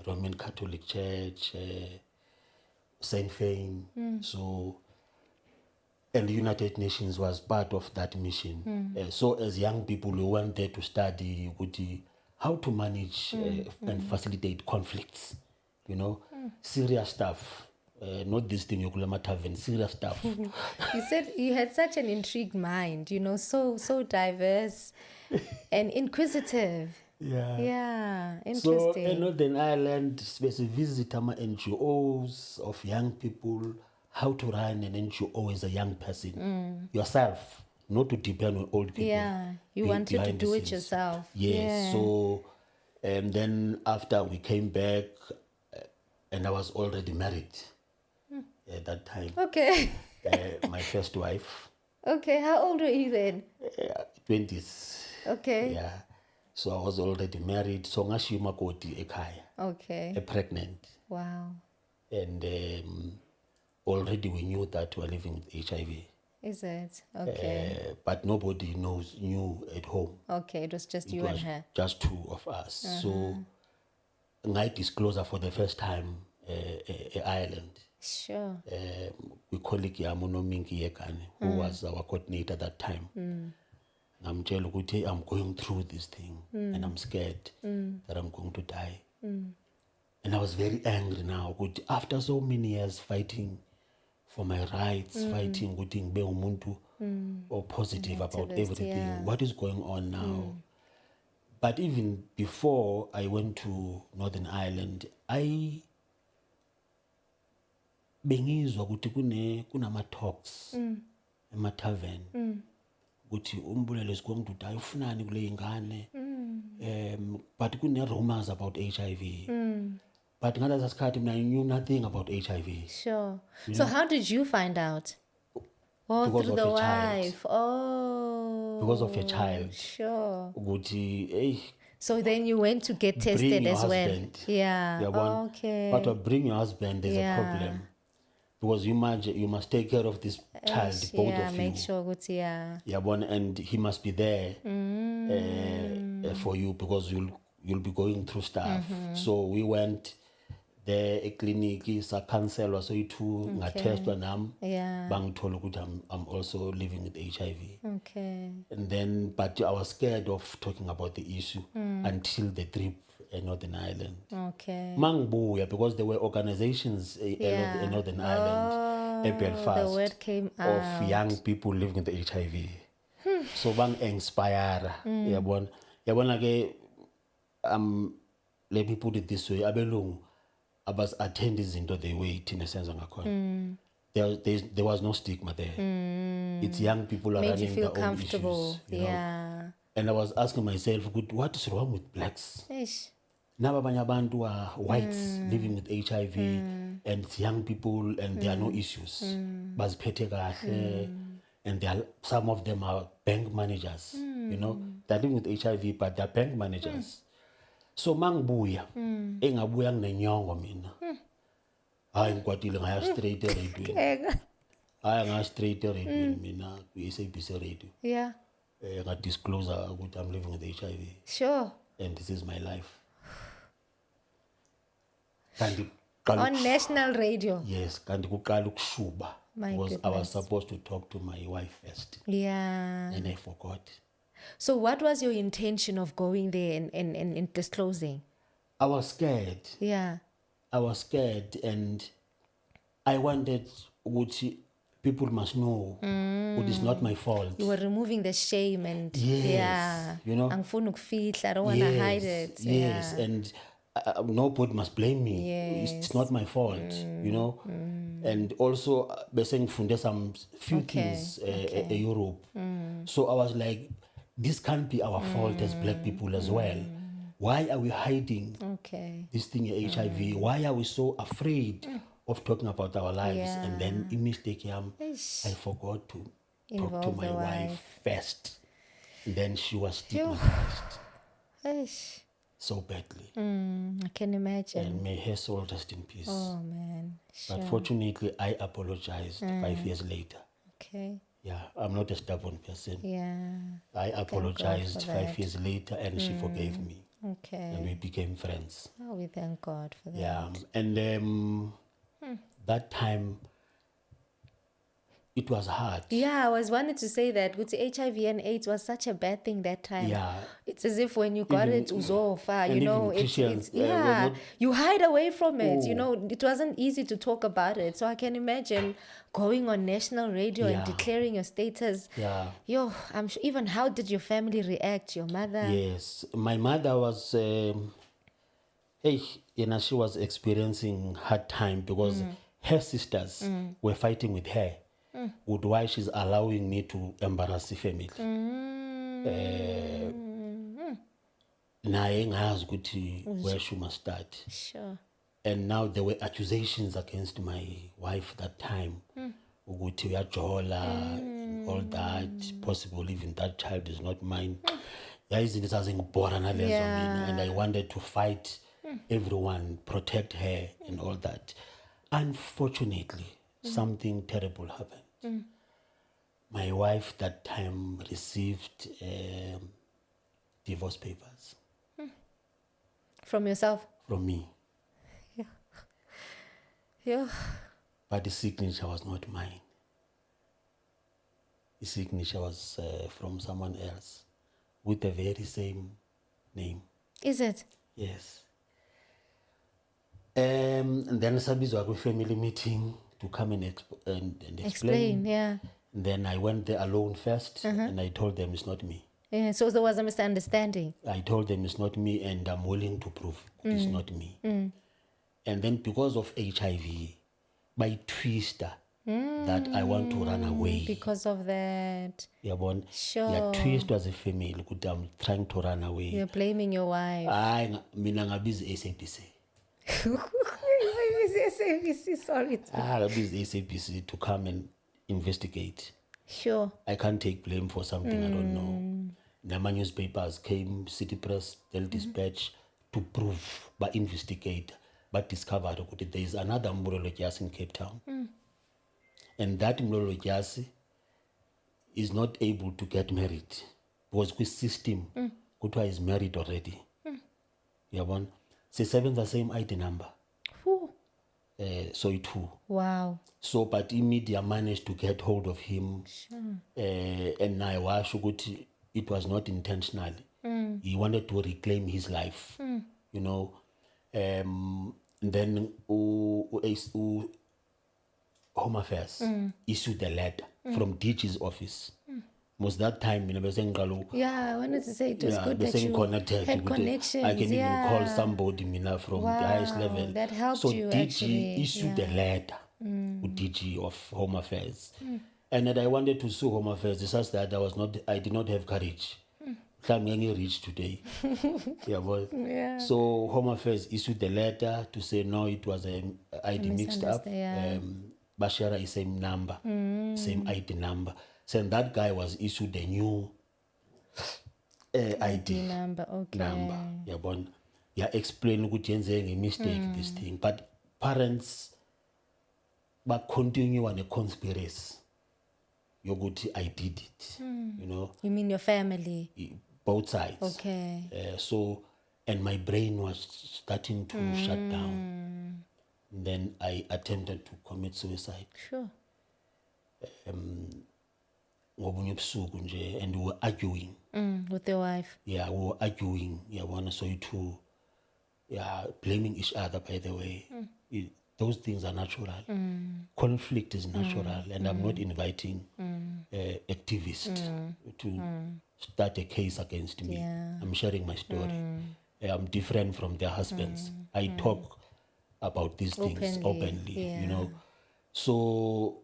Roman Catholic Church, Saint Fane. So, and the United Nations was part of that mission. So as young people, we went there to study how to manage and facilitate conflicts. You know, serious stuff. Not this thing, Yokulama Tavern, serious stuff. You said you had such an intrigued mind, so diverse and inquisitive. Yeah. Yeah, So interesting. in Northern Ireland, we visit NGOs of young people, how to run an NGO as a young person. Yourself, not to depend on old people. Yeah, you wanted to behind the do it scenes. yourself. Yes. Yeah. So, and then after we came back, and I was already married at that time. Okay. My first wife, Okay, how old were you then? 20s. Okay. Yeah. So I was already married. So ngashiya umakoti ekhaya, Okay. pregnant. Wow. And already we knew that we were living with HIV. Is it? Okay. But nobody knew at home. Okay, it was just It you was and her. just two of us. So I disclosure for the first time Ireland. Sure. We colleague Yamunominki Yekane, who was our coordinator at that time. I'm going through this thing and I'm scared that I'm going to die. And I was very angry now. After so many years fighting for my rights, fighting with umuntu or positive about Activist, everything. yeah. What is going on now? But even before I went to Northern Ireland, I bengizwa ukuthi kunama talks ema-tavern ukuthi Mbulelo is going to die, ufunani kule ingane, but kune-rumors about HIV. But ngalesa sikhathi mina I knew nothing about HIV. Sure. So how did you find out? Oh, Because through of the a child. wife. Oh. Because of a child. Sure. Ukuthi hey, So then you went to get bring tested your as well. husband. Yeah. Yabona? Okay. But bring your husband, there's Yeah. a problem. Because you must take care of this child, both yeah, of make you. sure ukuthi, yeah. Yabona, and he must be there for you because you'll be going through stuff. So we went there a clinic, sa counselor, so itu ngatestwa nam Yeah. bangithola ukuthi I'm also living with HIV. Okay. And then, but I was scared of talking about the issue until the trip in Northern Ireland. Okay. Mangibuya, because there were organizations in Northern Ireland, in Belfast, the word came of young people living with HIV. So bang inspire. Yabona ke let me put it this way, abelungu abas attend izinto the way thina senza ngakhona. There was no stigma there. It's young people are Made you running feel their own comfortable. issues. You know? Yeah. And I was asking myself, what is wrong with blacks? Ish. Naba abanye abantu are whites living with HIV and it's young people and there are no issues. Baziphethe kahle, and some of them are bank managers. You know, they're living with HIV but they're bank managers. So mangibuya, engabuya nginenyongo mina. Hayi ngikwatile ngaya straight eradweni. Hayi ngaya straight eradweni mina ku-SABC radio. Yeah. Disclosure ukuthi I'm living with HIV Sure. and this is my life. On national radio. Yes, kanti kuqala ukushuba My because I was goodness. supposed to talk to my wife first, Yeah. and I forgot. So what was your intention of going there and disclosing? I was scared. Yeah. I was scared, and I wanted people must know it is not my fault. You were removing the shame and Yes, yeah. you know. Angifuni ukufihla, I don't want to hide it. Yes, Yeah. and nobody must blame me. It's not Yes. my fault, you know. And also, bese ngifunde some few Okay, things okay. Europe. So I was like, this can't be our fault as black people as well. Why are we hiding Okay. this thing HIV? Why are we so afraid of talking about our lives? And then in mistake, Eish. I forgot to talk to Involve my the wife first. And then she was Phew. stigmatized Eish. so badly. I can imagine. And may her soul rest in peace. Oh man. But Sure. fortunately, I apologized 5 years later. Okay. Yeah, I'm not a stubborn person. Yeah. I apologized for 5 that. years later, and she forgave me. Okay. And we became friends. Oh, we thank God for that. Yeah, and that time, it was hard. Yeah, I was wanting to say that with HIV and AIDS was such a bad thing that time. Yeah. It's as if when you got Even- it, uzofa, and you know, even Christians, it's were yeah, not- you hide away from it. You Oh. know, it wasn't easy to talk about it. So I can imagine going on national radio and Yeah. declaring your status. Yeah. Yo, I'm sure. Even how did your family react? Your mother? Yes, my mother was, she was experiencing hard time because her sisters were fighting with her with why she's allowing me to embarrass the family. Naye ngazi ukuthi where she must start. Sure. And now there were accusations against my wife that time. Ukuthi uyajola and all that. Possible even that child is not mine. Yayizinto ezazingibhora nalezo mina, and I wanted to fight everyone, protect her and all that. Unfortunately, something terrible happened. My wife that time received divorce papers From yourself? from me. Yeah. But the signature was not mine. The signature was from someone else with the very same name. Is it? Yes. And then sabizwa kwi family meeting to come and explain. Explain, yeah. And then I went there alone first, and I told them it's not me. Yeah, so there was a misunderstanding. I told them it's not me, and I'm willing to prove it's not me. And then because of HIV, by twister, that I want to run away. Because of that. Yabona? Sure. Yeah, twist as a family, ukuthi I'm trying to run away. You're blaming your wife. Mina ngabiza SABC. Sorry. Ngabiza SABC to come and investigate. Sure. I can't take blame for something I don't know. Nama newspapers came, City Press, Daily Dispatch, to prove, but investigate, but discovered that there is another Mbulelo Dyasi in Cape Town. And that Mbulelo Dyasi is not able to get married because with system, Kutwa is married already. Yabon, they seven the same ID number. Whew. So it too. Wow. So, but media managed to get hold of him. Sure. And I was it was not intentional. He wanted to reclaim his life. You know. Then Home Affairs issued a letter from DG's office. Was that time, you know, Yeah, I wanted to say it was good that you connected. had connections. I can even call somebody from the highest level. That helped so you DG actually. issued a letter with DG of Home Affairs. And that I wanted to sue Home Affairs. It's just that I did not have courage. I'm getting rich today. Yeah. So Home Affairs issued the letter to say no, it was an ID mixed up. Yeah. Bashara is same number, same ID number. So that guy was issued a new ID number. Okay. number. Yeah, explain what you're saying, a mistake, this thing. But parents but continue on a conspiracy. I did it. You know. You mean your family? Both sides. Okay. So, and my brain was starting to shut down. Then I attempted to commit suicide. Sure. ngobunye ubusuku nje, and we were arguing. With your wife. Yeah, we were arguing. Yeah, one so to, yeah, blaming each other. By the way, those things are natural. Conflict is natural, and I'm not inviting activists to start a case against me. Yeah. I'm sharing my story. I'm different from their husbands. I talk about these things openly, Yeah. you know. So,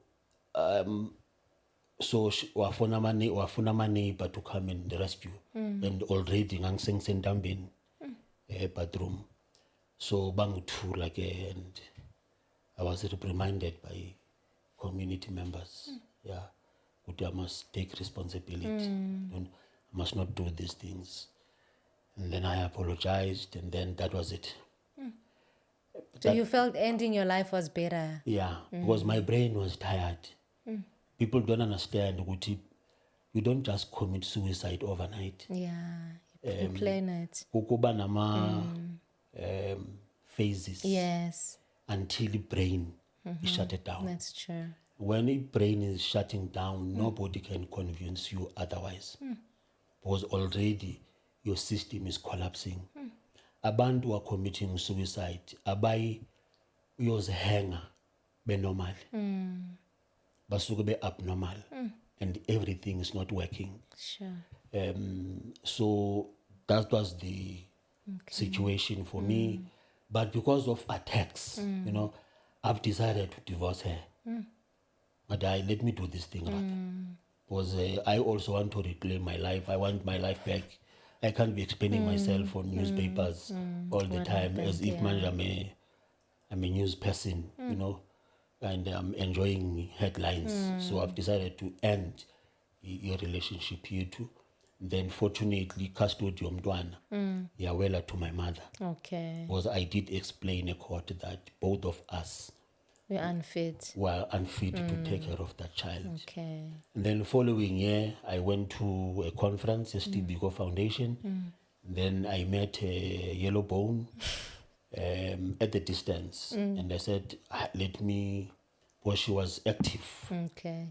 wafuna my neighbor to come and rescue, and already ngangisengisentambeni bedroom, so bangithula ke, and I was reprimanded by community members. Yeah, but I must take responsibility. I must not do these things. And then I apologized, and then that was it. So you felt ending your life was better? Yeah, because my brain was tired. People don't understand, Guti, you don't just commit suicide overnight. Yeah, you plan it. Kukuba nama phases. Yes, Until the brain is shut it down. that's true. When the brain is shutting down, nobody can convince you otherwise. Because already your system is collapsing. Abantu who are committing suicide, abai uyozihenga be normal. Basuke be abnormal. And everything is not working. Sure. So that was the situation for me. But because of attacks, you know, I've decided to divorce her. But let me do this thing right. Because I also want to reclaim my life. I want my life back. I can't be explaining myself on newspapers all the time as if I'm a news person, you know, and I'm enjoying headlines. So I've decided to end your relationship here too. Then fortunately, custody mntwana, yawela to my mother. Okay. Because I did explain in court that both of us You're unfit. were unfit to take care of that child. Okay. And then following year, I went to a conference, STBCO Foundation. Then I met a yellow bone at the distance. And I said, let me, because she was active. Okay.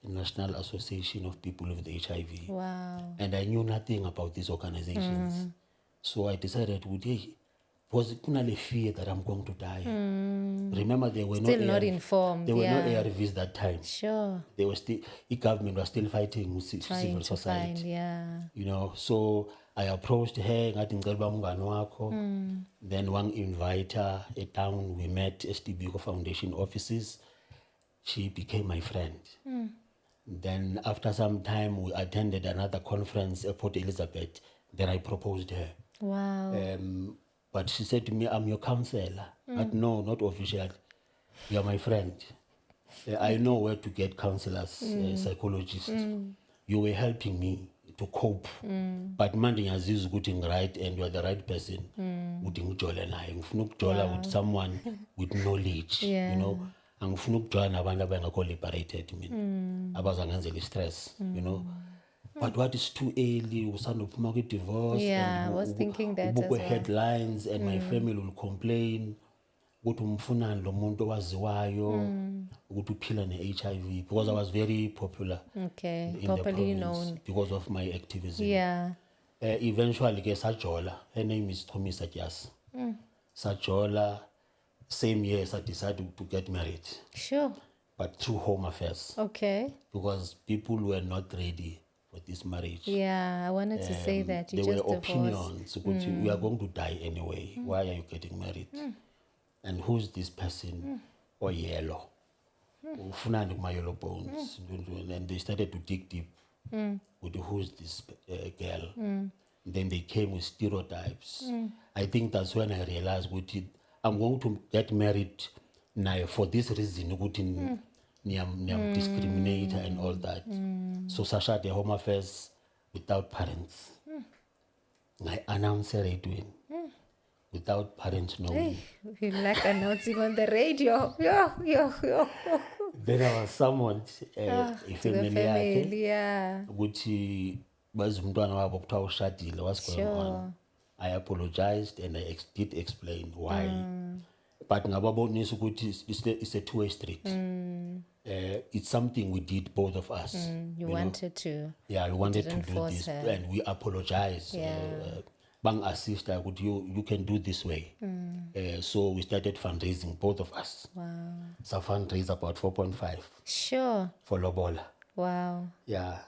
National Association of People with HIV. Wow. And I knew nothing about these organizations. So I decided, hey, was it not a fear that I'm going to die? Remember, there were Still not informed. There were no Yeah. ARVs that time. Sure. They were still, the government was still fighting with Trying civil to society. find, yeah. You know, so I approached her, ngathi ngicela uba umngani wakho. Then one invite her a town, we met STBCO Foundation offices. She became my friend. Then after some time, we attended another conference at Port Elizabeth. Then I proposed her. Wow. But she said to me, I'm your counselor. But no, not official. You're my friend. I know where to get counselors, psychologists. You were helping me to cope. But manje ngiyaziza ukuthi right and you are the right person. Ukuthi ngijole naye. Ngifuna ukujola with someone with knowledge. Yeah. You know, angifuna ukujola nabantu abangekho liberated mina. Abazangenzela stress, you know. But what is too early, usandophuma kwi-divorce. Yeah, and I was thinking that as ubukwe well. headlines and my family will complain ukuthi umfunani lo muntu owaziwayo ukuthi uphila ne-HIV, because I was very popular Okay. in the Properly province known. because of my activism. Yeah. Eventually ke sajola, her name is Prof Dyasi. Sajola, same year I decided to get married, Sure. but through home affairs, Okay. because people were not ready for this marriage. Yeah, I wanted to say that. You There just were divorced. opinions. We are going to die anyway. Why are you getting married? And who's this person? Or yellow. Ufunani kuma yellow bones. And they started to dig deep with who's this girl. Then they came with stereotypes. I think that's when I realized I'm going to get married now for this reason. Niyam discriminator and all that. So Sasha, the home affairs without parents. I announced her doing without parents knowing. Hey, you like announcing on the radio. Yo. Then I was summoned To the family yakhe family, yeah. ukuthi bazi umntwana wabo kuthiwa ushadile, what's going on. I apologized and I did explain why. but ngababonisa ukuthi it's a two-way street. It's something we did, both of us. You wanted to. Yeah, we wanted to didn't do force this, her. and we apologize. Bang assist, you can do this way. So we started fundraising, both of us. Wow. So fundraise about 4.5 Sure. for Lobola. Wow. Yeah,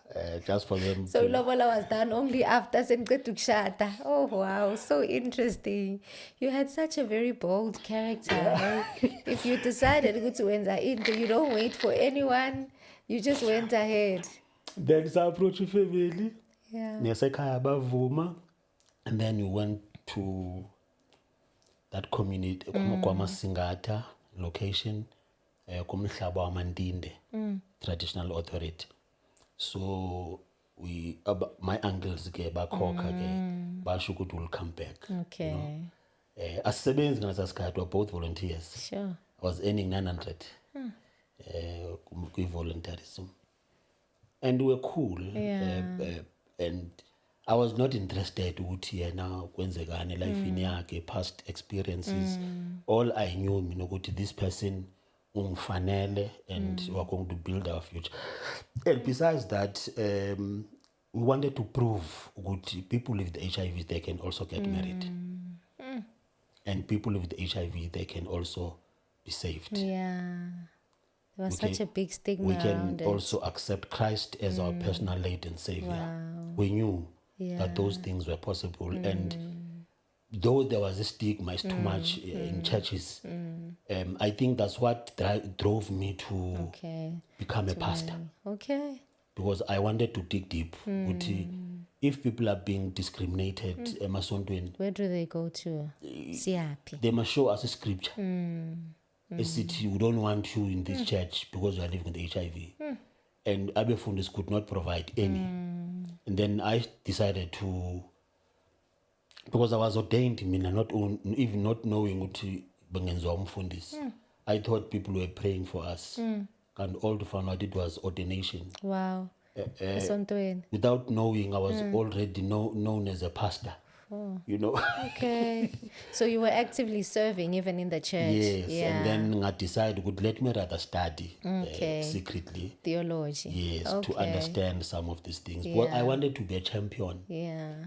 just for them. So Lobola was done only after Senqedu Kushada. Oh wow, so interesting. You had such a very bold character. Eh? If you decided to enter into, you don't wait for anyone. You just went ahead. Then I approached the family. Yeah. Nesekhaya bavuma, and then we went to that community, KwaMasingata location, kumhlaba waMandinde, traditional authority. So my uncles ke bakhokha ke basho ukuthi will come back. Okay. Asisebenzi ngaleso sikhathi, were both volunteers. Sure. I was earning 900 volunteerism, and we were cool. And I was not interested ukuthi yena kwenzekani life yakhe, past experiences. All I knew ukuthi this person ungifanele, and we're going to build our future. And besides that, we wanted to prove that people with HIV, they can also get married. And people with HIV, they can also be saved. Yeah. There was such a big stigma We around can it. also accept Christ as our personal Lord and Savior. Wow. We knew that those things were possible. And though there was a stigma, it's too much in churches, I think that's what drove me to become a pastor. Okay. Because I wanted to dig deep. If people are being discriminated, emasontweni, Where do they go to? Siapi. they must show us a scripture. A city, we don't want you in this church because you are living with HIV. And Abefundis could not provide any. And then I decided to, because I was ordained, even not knowing what Fundis. I thought people were praying for us. And all the fun I did was ordination. Wow. Without knowing, I was already known as a pastor. Okay. So you were actively serving even in the church. Yes, and then I decided, let me rather study secretly. Theology. Yes, to understand some of these things. Well, I wanted to be a champion.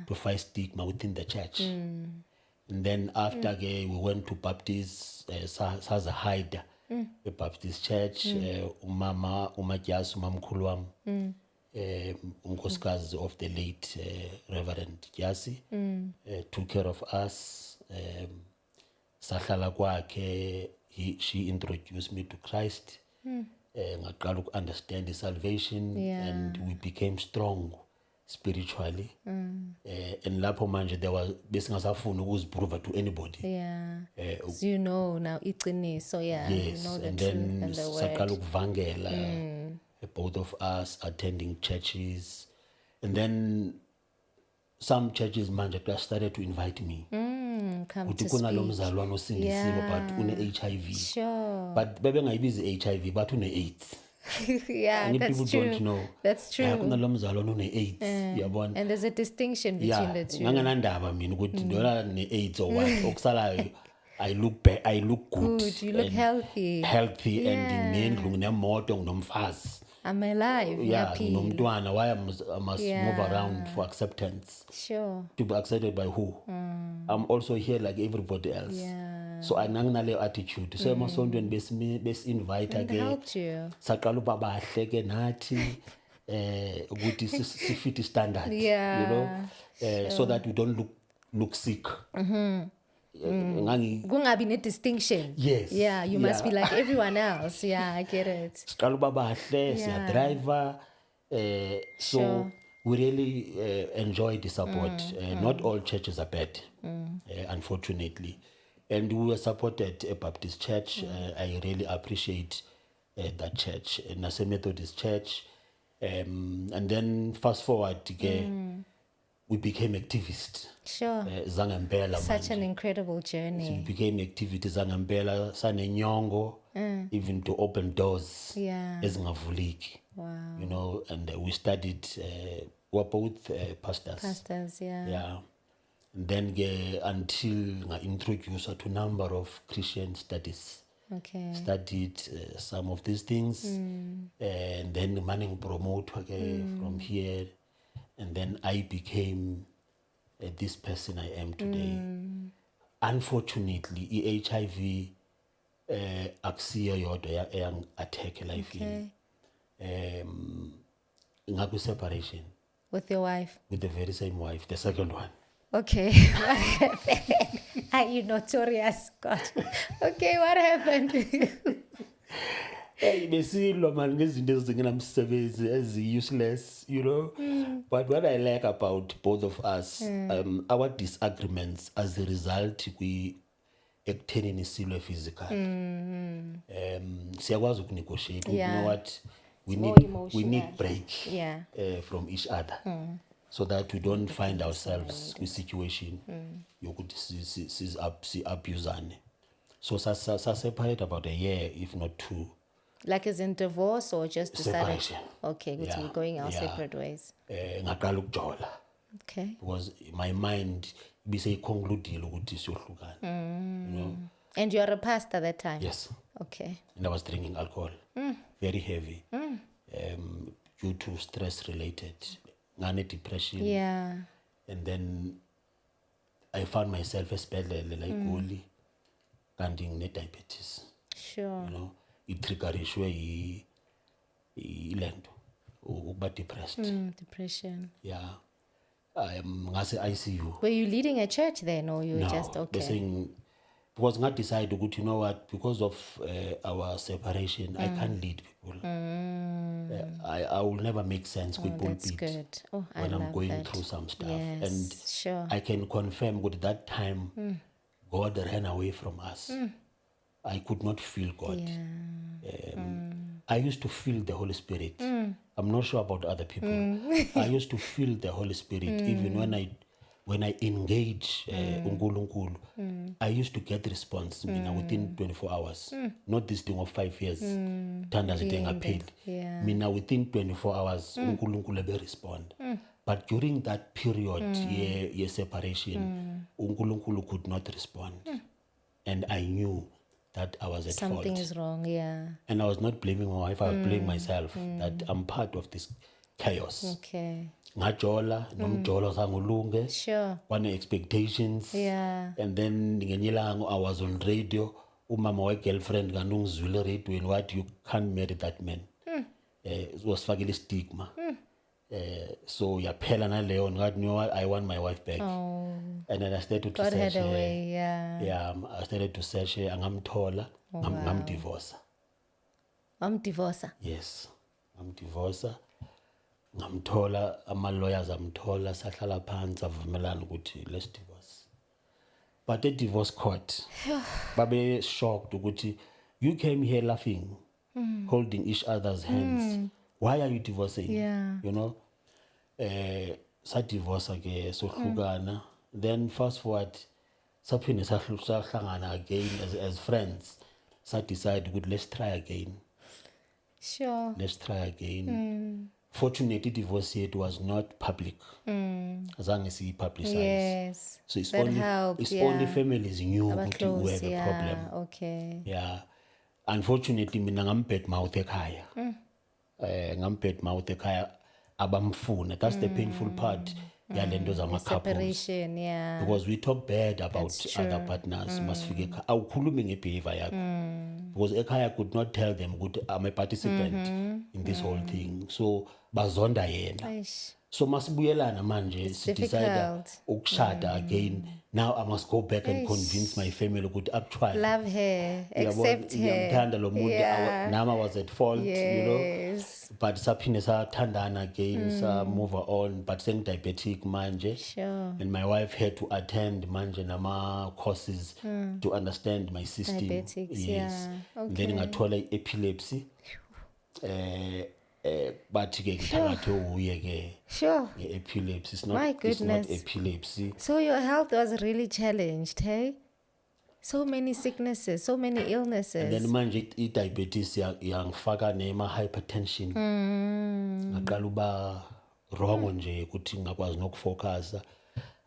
To fight stigma within the church. And then after we went to Baptist, as a hider, a Baptist church, Umama Dyasi, Umamkhulu wami. Unkosikazi of the late Reverend Dyasi took care of us. Sahlala kwakhe, she introduced me to Christ. Ngaqala to understand the salvation, and we became strong spiritually. And lapho manje there was besingasafuni ukuziprove to anybody. So you know now iqiniso, yes, you know the and truth then and the saqala word. ukuvangela, both of us attending churches. And then some churches manje just started to invite me. Come to Kunalo speak. mzalwane osindisiwe but une-HIV. Sure. But bebengayibizi HIV but une-AIDS. Yeah, And that's people true. don't know. That's true. Kunalo mzalwane une-AIDS. Uyabona? And there's a distinction between the two. Nganganandaba mina ukuthi ndola ne-AIDS or what. Okusalayo, I look good. Good, you look and healthy. Healthy, and nginendlu, nginemoto, nginomfazi. I'm alive. Yeah, happy. nomntwana, why I must move around for acceptance. Sure. To be accepted by who? I'm also here like everybody else. Yeah. So I nanginale attitude. So emasontweni besi-invite And ke. helped you. Saqala uba bahle ke nathi ukuthi sifit standard. Yeah. You know, so that we don't look sick. Kungabi ne distinction. Yes. Yeah, you must be like everyone else. Yeah, I get it. Siqala uba bahle, siya driver. So we really enjoyed the support. Not all churches are bad, unfortunately. And we were supported at a Baptist church. I really appreciate that church, Nase Methodist church. And then fast forward, we became activists. Sure. Zangempela Such manje. an incredible We journey. became activities zangempela, sanenyongo, even to open doors Yeah. ezingavuliki. Wow. You know, and we studied, we were both pastors. Pastors, yeah. Yeah. then until I introduce her to a number of Christian studies. Okay. Studied some of these things, and then manning promote from here, and then I became this person I am today. Unfortunately, HIV akusiyo yodwa eyang attack life in ngaku separation With your wife? with the very same wife, the second one. Okay. What happened? Are you notorious, God? Okay, what happened? Hey, besilwa man ngezinto ezingenamsebenzi as useless, you know. But what I like about both of us, our disagreements as a result ekuthenini silwe physical. Siyakwazi ukunegotiate. You know what? We need break from each other. So that we don't find ourselves in a situation yokuthi abusane. So separate about a year, if not 2. Like as in divorce or just decided? Separation. Okay, good. So we're going our separate ways. Ngaqala ukujola. Okay. Because my mind concluded ukuthi siyohlukana. You know. And you're a pastor that time? Yes. Okay. And I was drinking alcohol. Very heavy. Due to stress related. Ngane depression. Yeah. And then I found myself esibhedlele like goli kanti ngine-diabetes. Sure. You know, it-triggerishwe ilento ukuba depressed. Depression. Yeah. Ngase ICU. Were you leading a church then, or you were just okay? Saying, because I decided, you know what, because of our separation, I can't lead people. I will never make sense with That's good. Oh, when I'm going that. through some stuff. Yes, And sure. I can confirm with that time, God ran away from us. I could not feel God. Yeah. I used to feel the Holy Spirit. I'm not sure about other people. I used to feel the Holy Spirit even when I engage uNkulunkulu. I used to get response within 24 hours. Not this thing of 5 years. Yeah. Within 24 hours uNkulunkulu ebe respond. But during that period year separation, uNkulunkulu could not respond. And I knew that I was at fault. Something is wrong, yeah. And I was not blaming my wife, I was blaming myself that I'm part of this chaos. Okay. Ngajola, nomjolo sangulunge. Sure. One expectations. Yeah. And then I was on radio. Umama my girlfriend ngangizwile radio and what, you can't marry that man. It was fakile stigma. So yaphela naleyo ngathi no, I want my wife back. Oh. And then I started to God search had a way, yeah. Yeah, I started to search her. Angamthola, ngamdivorce. Divorcer. Yes, ngamdivorce. Ngamthola, ama-lawyers amthola, sahlala phansi avumelana ukuthi let's divorce. But the divorce court, babe shocked ukuthi you came here laughing, holding each other's hands. Why are you divorcing? Yeah. You know, sa divorce ke sohlukana. Then fast forward, saphinde sahlangana again as friends. Sa decide let's try again. Sure. Let's try again. Fortunately, divorce yet was not public. Azange si publicized. Yes. So it's that only helped, it's yeah. only families knew Our that we have a problem. Okay. Yeah. Unfortunately, mina ngambed mouth ekhaya. Ngambed mouth ekhaya abamfuna. That's the painful part. Yalento zama couples. Separation, yeah. Because we talk bad about other partners. Masifike awukhulumi ngebehavior yakho. Because ekhaya could not tell them ukuthi I'm a participant in this whole thing. So bazonda yena. Aish. So masibuyelana manje decide ukushada again. Now I must go back and convince my family ukuthi actually love her, accept her. Ngiyamthanda lo muntu. Nami I was at fault, you know. Yes. But saphinde sathandana again, sa move on, but diabetic manje. Sure. And my wife had to attend manje nama courses to understand my system. Diabetics, yes. yeah. Okay. Then ngathola epilepsy. But ke ngithabathe uye ke Sure. epilepsy. It's My not, it's not goodness. epilepsy. So your health was really challenged, hey? So many sicknesses, so many illnesses. And then manje i-diabetes yangifaka nema hypertension. Ngaqala uba wrong nje ukuthi ngakwazi nokufocus.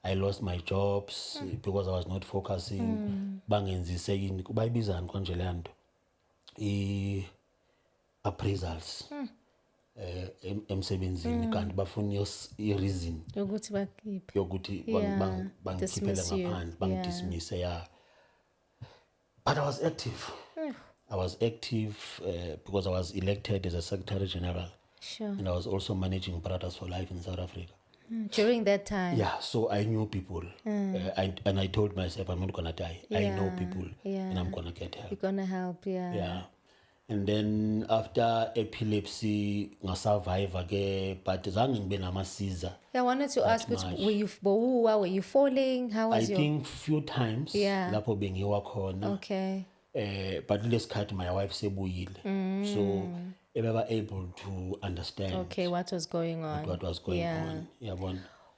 I lost my jobs because I was not focusing. Bangenzise yini bayibizani konje le nto appraisals emsebenzini kanti bafuna i-reason Yokuthi bakhiphe. yokuthi Yeah, bangikhiphele dismiss you. ngaphandle bangidismisse yeah. But I was active. I was active because I was elected as a Secretary General. Sure. And I was also managing Brothers for Life in South Africa. During that time. Yeah, so I knew people. I told myself, I'm not going to die. I know people and I'm going to get help. You're going to help, Yeah. And then after epilepsy, I survived again, but zange ngibe namasiza. I wanted to ask, were you falling? How was I think few times. Yeah. Lapho bengiwa khona. Okay. But lesikhathi my wife sebuyile. So we were able to understand. Okay, what was going on? What was going on. Yeah,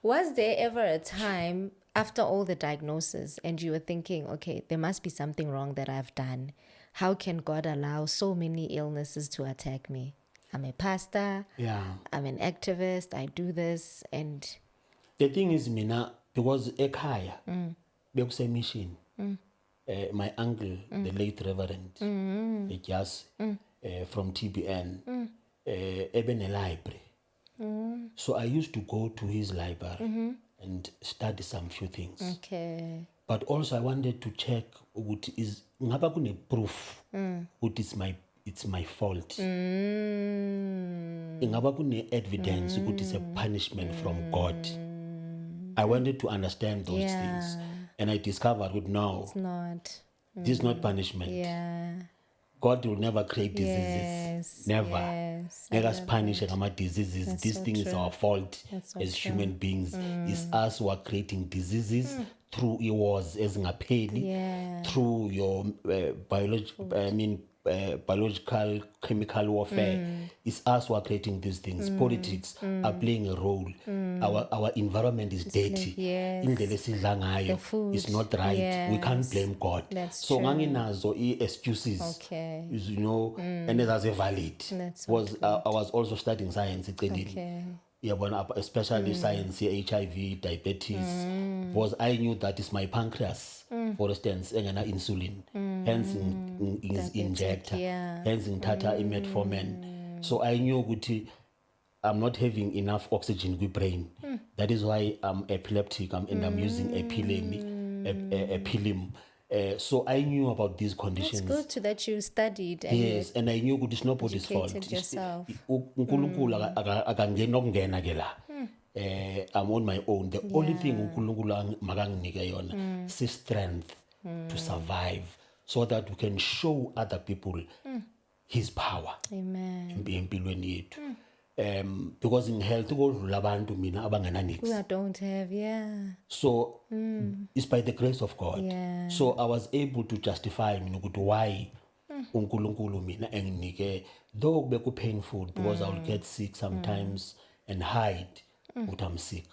was there ever a time after all the diagnosis and you were thinking, okay, there must be something wrong that I've done? How can God allow so many illnesses to attack me? I'm a pastor. Yeah. I'm an activist. I do this. And the thing is, mina, because ekhaya, bekuse mission. My uncle, the late Reverend Dyasi, from TBN, even a library. So I used to go to his library and study some few things. Okay. But also I wanted to check what is ngaba kune proof what is it's my fault. Ngaba kune evidence what is a punishment from God. I wanted to understand those things. And I discovered that no, it's not. This is not punishment. Yeah. God will never create diseases. Yes. Never. Yes. Let us punish about diseases. That's This so thing is true. our fault That's so as true. human beings. It's us who are creating diseases through wars as ngapeli, Yeah. through your biological, chemical warfare. It's us who are creating these things. Politics are playing a role. Our environment is dirty. Yes. Indlela esidla ngayo The food. is not right. We can't Yes. blame God. That's so true. nganginazo excuses. Okay. You know, and that's a valid. That's Was I was also studying science. Okay. Yeah, but especially science, HIV, diabetes, because I knew that is my pancreas, for instance, and insulin, hence is injector, hence in tata metformin. So I knew that I'm not having enough oxygen in the brain. That is why I'm epileptic and I'm using epilim. So I knew about these conditions. It's good that you studied. And yes, and I knew it's nobody's fault. Yourself. I'm on my own. The only thing uNkulunkulu makanginike yona is strength to survive, so that we can show other people His power. Amen. Empilweni yethu. Because in health kodlula abantu mina abangenanix. We don't have, So it's by the grace of God. Yeah. So I was able to justify mina ukuthi why uNkulunkulu mina enginike, though kube painful because I will get sick sometimes and hide what I'm sick.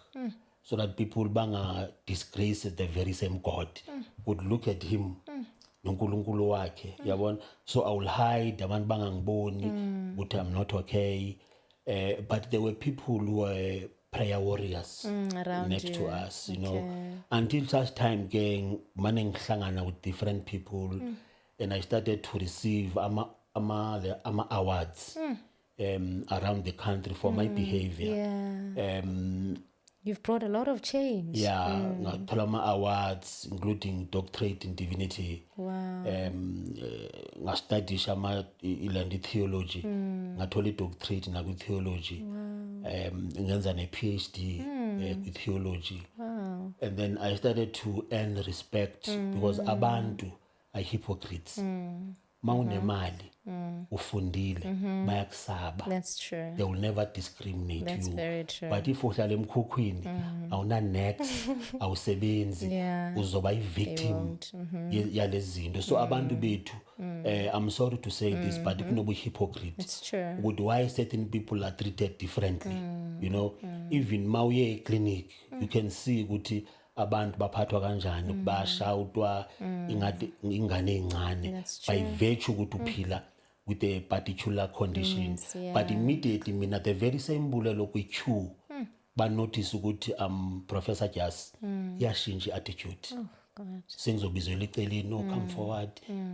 So that people banga disgrace the very same God would look at him noNkulunkulu wakhe yabona. So I will hide, abantu bangangiboni ukuthi I'm not okay. But there were people who were prayer warriors around next you. to us, you know. Until such time, gang, maneng hlangana with different people, and I started to receive ama awards around the country for my behavior. Yeah. You've brought a lot of change. Yeah, ngathola awards, including doctorate in divinity. Wow. Ngastudisha ilandi theology. Ngathola doctorate na theology. Ngenza ne PhD with theology. Wow. And then I started to earn respect because abantu are hypocrites. Mawunemali ufundile bayakusaba. That's true. They will never discriminate That's you. very true. But if uhlala emkhukhwini awuna next awusebenzi uzoba i-victim yalezi zinto. So abantu bethu I'm sorry to say this, but kunobu hypocrite. It's true. Would why certain people are treated differently. You know, even mawuye clinic you can see ukuthi abantu baphathwa kanjani, bashawutwa ingane encane by virtue ukuthi uphila with a particular condition. But immediately mina the very same Mbulelo kwi-queue banotice ukuthi Professor Dyasi iyashintsha attitude. Oh God. Sengizobizwela eceleni, no, come forward,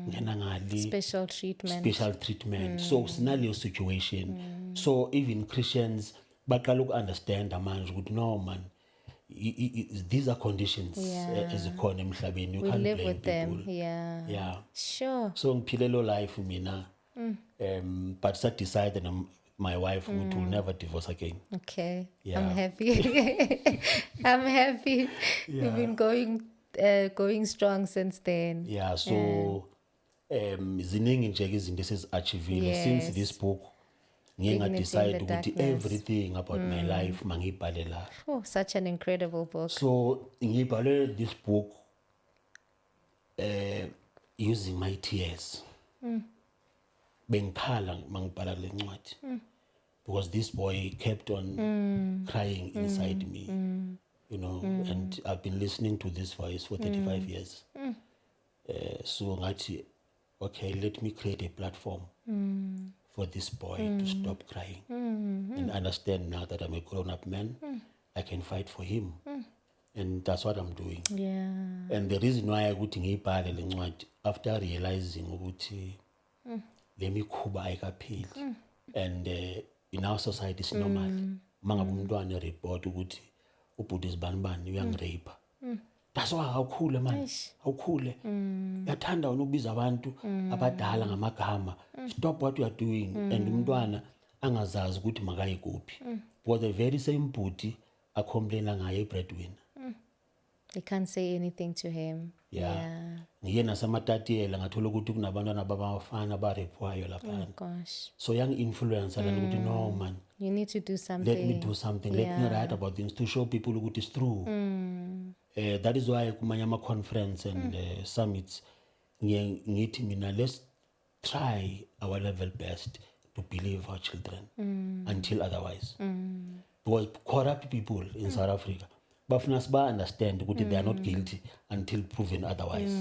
ngena ngali, Special treatment. special treatment. So sinaleyo situation. So even Christians baqala uku-understand manje ukuthi no man, these are conditions ezikhona emhlabeni. You We can't live blame with people. them. Yeah. Yeah. Sure. So ngiphile lo life mina. But I decided my wife will never divorce again. Okay. Yeah. I'm happy. I'm happy. You've been going strong since then. Yeah, so ziningi nje izinto esezi-achievile since this book ngiye Dignity in ngadecide the ukuthi Darkness. everything about my life mangiyibhale la. Oh, such an incredible book. So ngiyibhale this book using my tears. Bengikhala mangibhala le ncwadi because this boy kept on crying inside me, you know, and I've been listening to this voice for 35 years. So ngathi, okay, let me create a platform for this boy to stop crying and understand now that I'm a grown-up man, I can fight for him. And that's what I'm doing. Yeah. And the reason why ukuthi ngiyibhale le ncwadi after realizing ukuthi le mikhuba ayikapheli and in our society it's normal. Mangabe umntwana report ukuthi ubhuti zibani uyangirape. That's why awukhule man. Awukhule. Yathanda wena ukubiza abantu abadala ngamagama. Stop what you are doing and umntwana angazazi ukuthi makaye kuphi. Because the very same bhuti acomplaina ngaye breadwinner. They can't say anything to him. Yeah. Ngiye nasematatiyela ngathola ukuthi kunabantwana abafana barepwayo lapha. Oh gosh. So young influencer and ukuthi no man. You need to do something. Let me do something. Let me write about things to show people what is true. That is why kumanyama conference and summits ngithi mina let's try our level best to believe our children until otherwise. Because corrupt people in South Africa bafuna siba understand ukuthi they are not guilty until proven otherwise.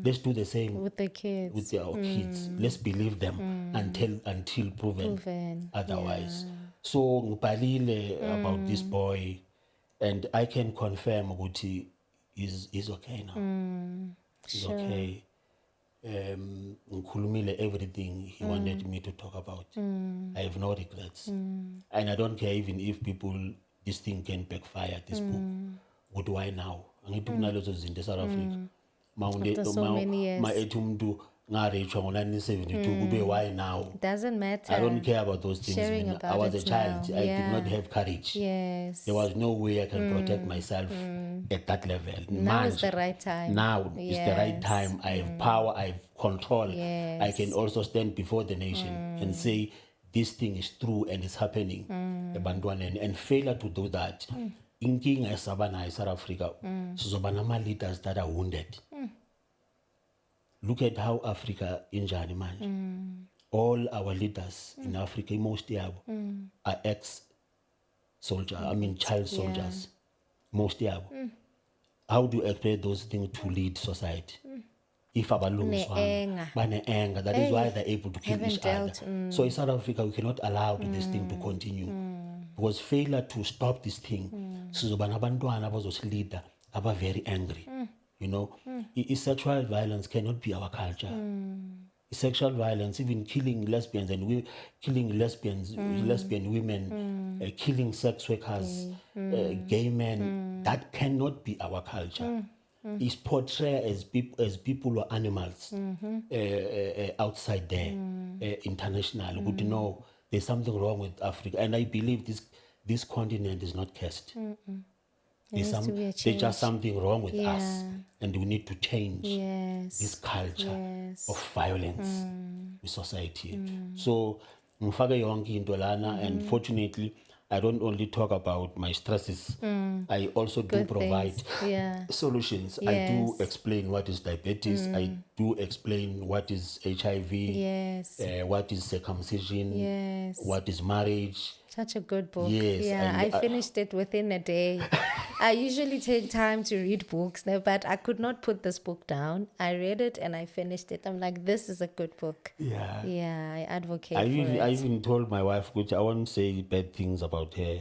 Let's do the same with the kids. With our kids. Let's believe them until proven otherwise. Yeah. So ngibhalile about this boy and I can confirm ukuthi he's okay now. He's okay. Ngikhulumile everything he wanted me to talk about. I have no regrets. And I don't care even if people this thing can backfire this book. But why now? Angithi kunalezo zinto eSouth Africa. After so many years. Ethi umuntu ngarechwa ngo-1972 kube why now? Doesn't matter. I don't care about those things. Sharing Man. about I was a it child. now. I Yeah. did not have courage. Yes. There was no way I can protect myself at that level. Now is the right time. Now is the right Yes. time. I have power. I have control. Yes. I can also stand before the nation and say this thing is true and it's happening. And failure to do that, inkinga esabanayo South Africa, sizoba nama-leaders that are wounded. Look at how Africa injani manje. All our leaders in Africa, most yabo, are ex-soldier. I mean, child soldiers. Most yabo. How do you expect those things to lead society? If Ne-anger. anger, that is why they're able to kill Haven't each other. dealt, So in South Africa, we cannot allow this thing to continue. Because failure to stop this thing, sizoba nabantwana abazosilida aba very angry. You know, sexual violence cannot be our culture. Sexual violence, even killing lesbians and killing lesbian women, killing sex workers, gay men, that cannot be our culture. Is portrayed as people or animals outside there, international. Would know there's something wrong with Africa, and I believe this continent is not cursed. There's just something wrong with us, and we need to change this culture of violence with society. So, ngifake yonke into lana, and fortunately, I don't only talk about my stresses. I also do provide solutions. Yes. I do explain what is diabetes. I do explain what is HIV. Yes. What is circumcision. Yes. What is marriage. Such a good book. Yes. Yeah, I finished it within a day. I usually take time to read books, but I could not put this book down. I read it and I finished it. I'm like, this is a good book. Yeah. Yeah, I advocate I for it. even told my wife, which I won't say bad things about her.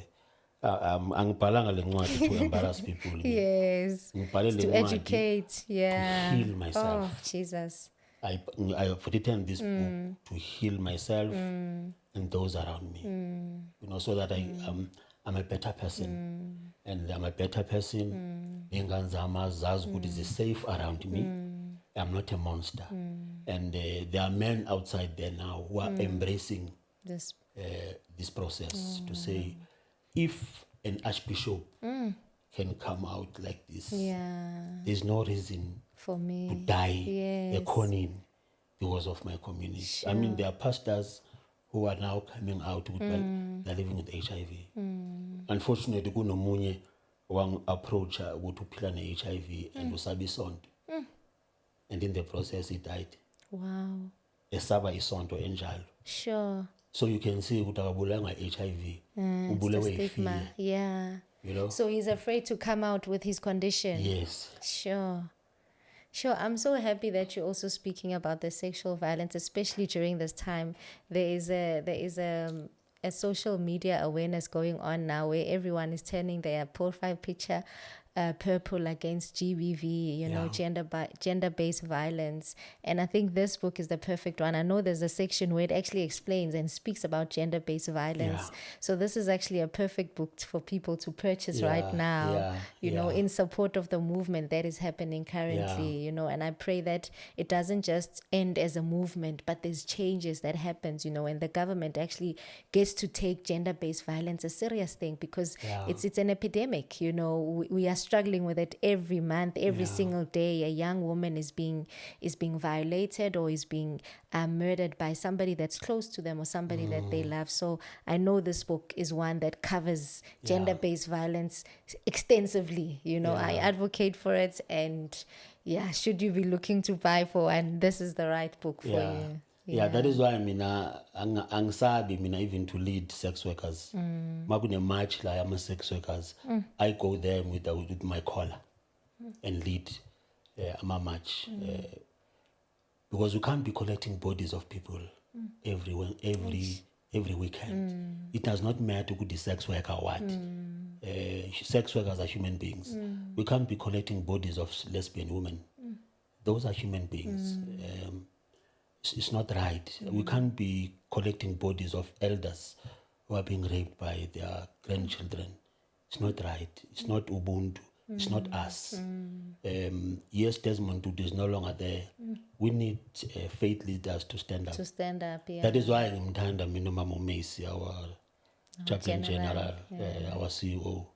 Angibhalanga le ncwadi to embarrass people. Yes. Ngibhale It's le to ncwadi educate. Yeah. to heal myself. Oh, Jesus. I have written this book to heal myself and those around me, you know, so that I'm a better person, and I'm a better person. Ingane zami zazi ukuthi is safe around me. I'm not a monster, and there are men outside there now who are embracing This. this process to say, if an archbishop can come out like this, Yeah. there's no reason For to me. die Yes. a conning because of my community. I mean, there are pastors who are now coming out with they're living with HIV. Unfortunately, kunomunye wang approach ukuthi uphila ne-HIV and usabe isonto. And in the process he died. Wow. Esaba isonto enjalo. Sure. So you can see ukuthi akabulawa nge-HIV. It's the Ubulewe stigma. ifear. Yeah. You know? So he's afraid to come out with his condition. Yes. Sure. Sure. I'm so happy that you're also speaking about the sexual violence, especially during this time. There is a social media awareness going on now where everyone is turning their profile picture purple against GBV, you know, gender-based violence. And I think this book is the perfect one. I know there's a section where it actually explains and speaks about gender-based violence. Yeah. So this is actually a perfect book for people to purchase right now, you know, in support of the movement that is happening currently, you know. And I pray that it doesn't just end as a movement, but there's changes that happens, you know, and the government actually gets to take gender-based violence a serious thing, because it's an epidemic, you know. We are struggling with it every month, every single day. A young woman is being violated or is being murdered by somebody that's close to them or somebody that they love. So I know this book is one that covers gender-based violence extensively. You know, I advocate for it, and should you be looking to buy for one, this is the right book for you. Yeah, that is why angisabi mina even to lead sex workers. Makune march la yama sex workers. I go there with my collar and lead a march. Because we can't be collecting bodies of people every weekend. It does not matter who the sex worker or what. Sex workers are human beings. We can't be collecting bodies of lesbian women. Those are human beings. It's not right. We can't be collecting bodies of elders who are being raped by their grandchildren. It's not right. It's not Ubuntu. It's not us. Yes, Desmond Tutu is no longer there. We need faith leaders to stand up. That is why I'm Mama Macy, our chaplain general, our CEO,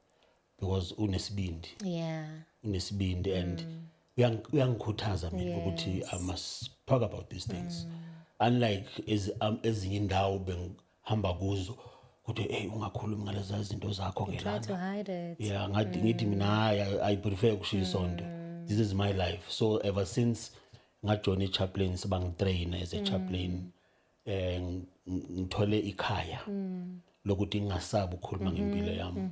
because unesibindi. Unesibindi, and uyangikhuthaza mina ukuthi I must talk about these things. Unlike ezinye indawo bengihamba kuzo ukuthi hey ungakhulumi ngalezi zinto zakho ngelana. Try to hide it. Yeah, ngithi mina I prefer ukushiya isonto. This is my life. So ever since ngajoin i-chaplains bangitrain as a chaplain, ngithole ikhaya lokuthi ngingasabi ukukhuluma ngempilo yami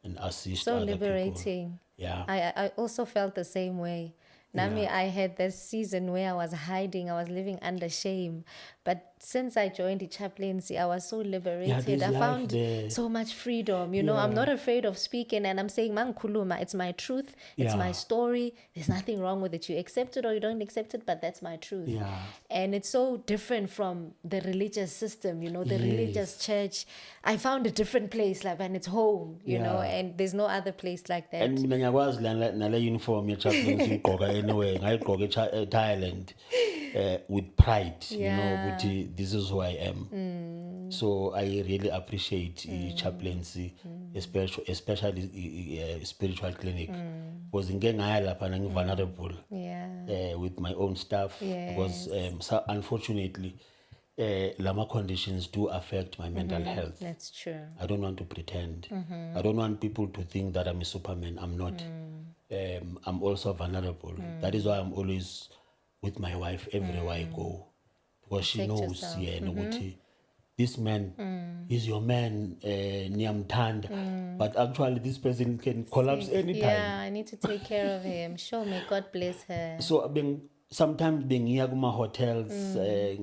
and assist so other liberating people. Yeah. I also felt the same way. Nami, I had this season where I was hiding, I was living under shame. But since I joined the chaplaincy, I was so liberated. I found so much freedom. You know, I'm not afraid of speaking, and I'm saying, Man kuluma, it's my truth, it's my story. There's nothing wrong with it. You accept it or you don't accept it, but that's my truth. And it's so different from the religious system, you know, the religious church. I found a different place, like, and it's home, you know, and there's no other place like that. And mina ngiyakwazi nale uniform ye chaplaincy uyigqoka anyway, ngayigqoka Thailand with pride, you know, this is who I am. So I really appreciate chaplaincy, especially spiritual clinic. Because I'm vulnerable with my own stuff. Because so unfortunately, lama conditions do affect my mental health. That's true. I don't want to pretend. I don't want people to think that I'm a superman. I'm not. I'm also vulnerable. That is why I'm always with my wife everywhere I go. Because she knows, this man is your man, niyamthanda. But actually, this person can collapse anytime. Yeah, I need to take care of him. Sure, may God bless her. So, sometimes being here at my hotels,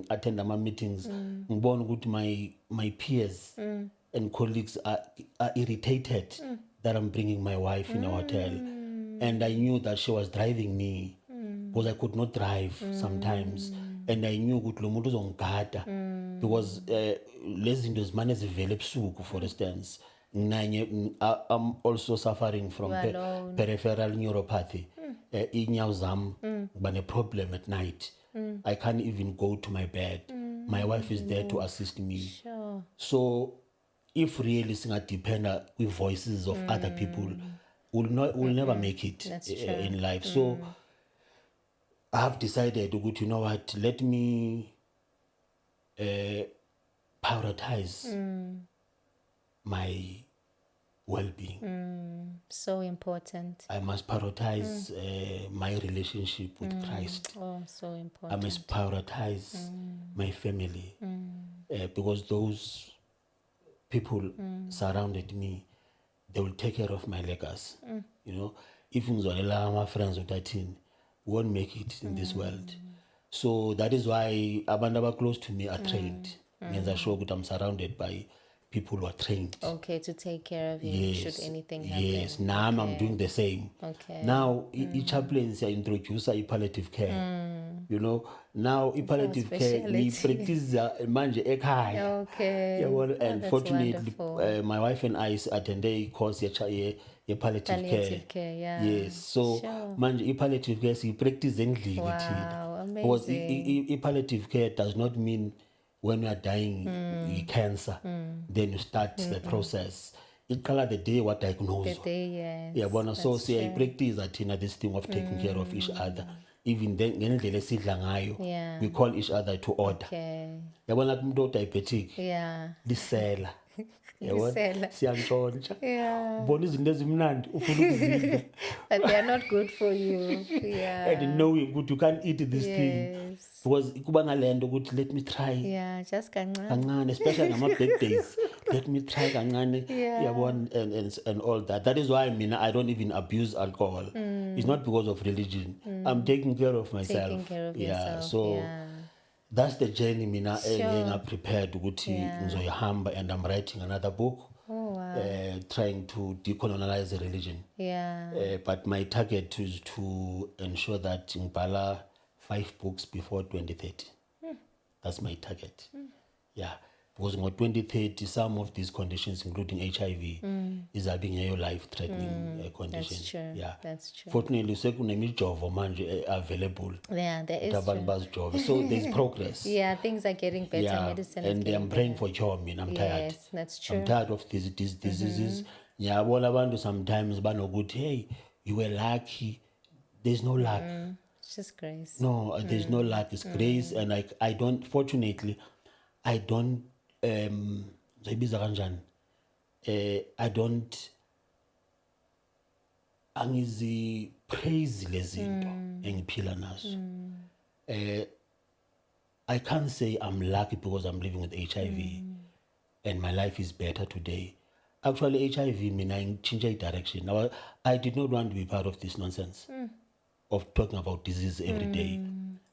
attend my meetings, ngibona ukuthi my peers and colleagues are irritated that I'm bringing my wife in a hotel. And I knew that she was driving me because I could not drive sometimes. And I knew ukuthi lo muntu uzongigada because lezi zinto zimane zivele ebusuku, for instance. I'm also suffering from peripheral neuropathy. Inyawo zami kuba ne-problem at night. I can't even go to my bed. My wife is there to assist me. Sure. So if really singadependa with voices of other people, we'll never make it in life. So I have decided, you know what, let me prioritize my well-being. So important. I must prioritize my relationship with Christ. Oh, so I important. must prioritize my family because those people surrounded me, they will take care of my legacy. You know, if my friends or that won't make it in this world. So that is why abantu close to me are trained. Means I show that I'm surrounded by people who are trained. Okay, to take care of you should anything happen. Yes, now I'm doing the same. Okay. Now, chaplains introduce palliative care. You know, now palliative care, we practice manje ekhaya. Okay. And fortunately, my wife and I attended a course palliative care. Yeah. Yes, so manje palliative care we practice endlini. Wow, amazing. Because palliative care does not mean when you are dying with cancer, then you start the process. It color the day what diagnosed. The day, yes. Yeah, but so say I practice that this thing of taking care of each other. Even then, we call each other to order. Okay. Yeah, when I'm diabetic. Yeah. The seller. Siyantshontsha. Yeah. Ubona izinto ezimnandi ufuna ukuzidla. But they are not good for you. Yeah. And knowing that you can't eat this thing. Yes. Because kuba ngalendo ukuthi let me try. Yeah, just kancane, especially on my birthdays. Let me try kancane. Yeah. And all that. That is why I don't even abuse alcohol. It's not because of religion. I'm taking care of myself. Taking care of yeah. yourself. So that's the journey Sure. prepared ukuthi ngizoyihamba, and I'm writing another book. Oh, wow. Trying to decolonize the religion. Yeah. But my target is to ensure that ngibhala 5 books before 2030. That's my target. Yeah. Because in 2030, some of these conditions, including HIV, is having a life-threatening condition. That's true. Yeah. That's true. Fortunately, sekune-mijovo manje available. Yeah, there is true. So there's progress. Yeah, things are getting better. Yeah. Medicine And is I'm praying for cure. I'm tired. Yes, that's true. I'm tired of these diseases. Yeah, all abantu sometimes banokuthi, hey, you were lucky. There's no luck. It's just grace. No, there's no luck. It's grace, and I don't. Fortunately, I don't. I don't. Angizipraise lezinto engiphila nazo. I can't say I'm lucky because I'm living with HIV and my life is better today. Actually, HIV means change direction. Now, I did not want to be part of this nonsense of talking about disease every day,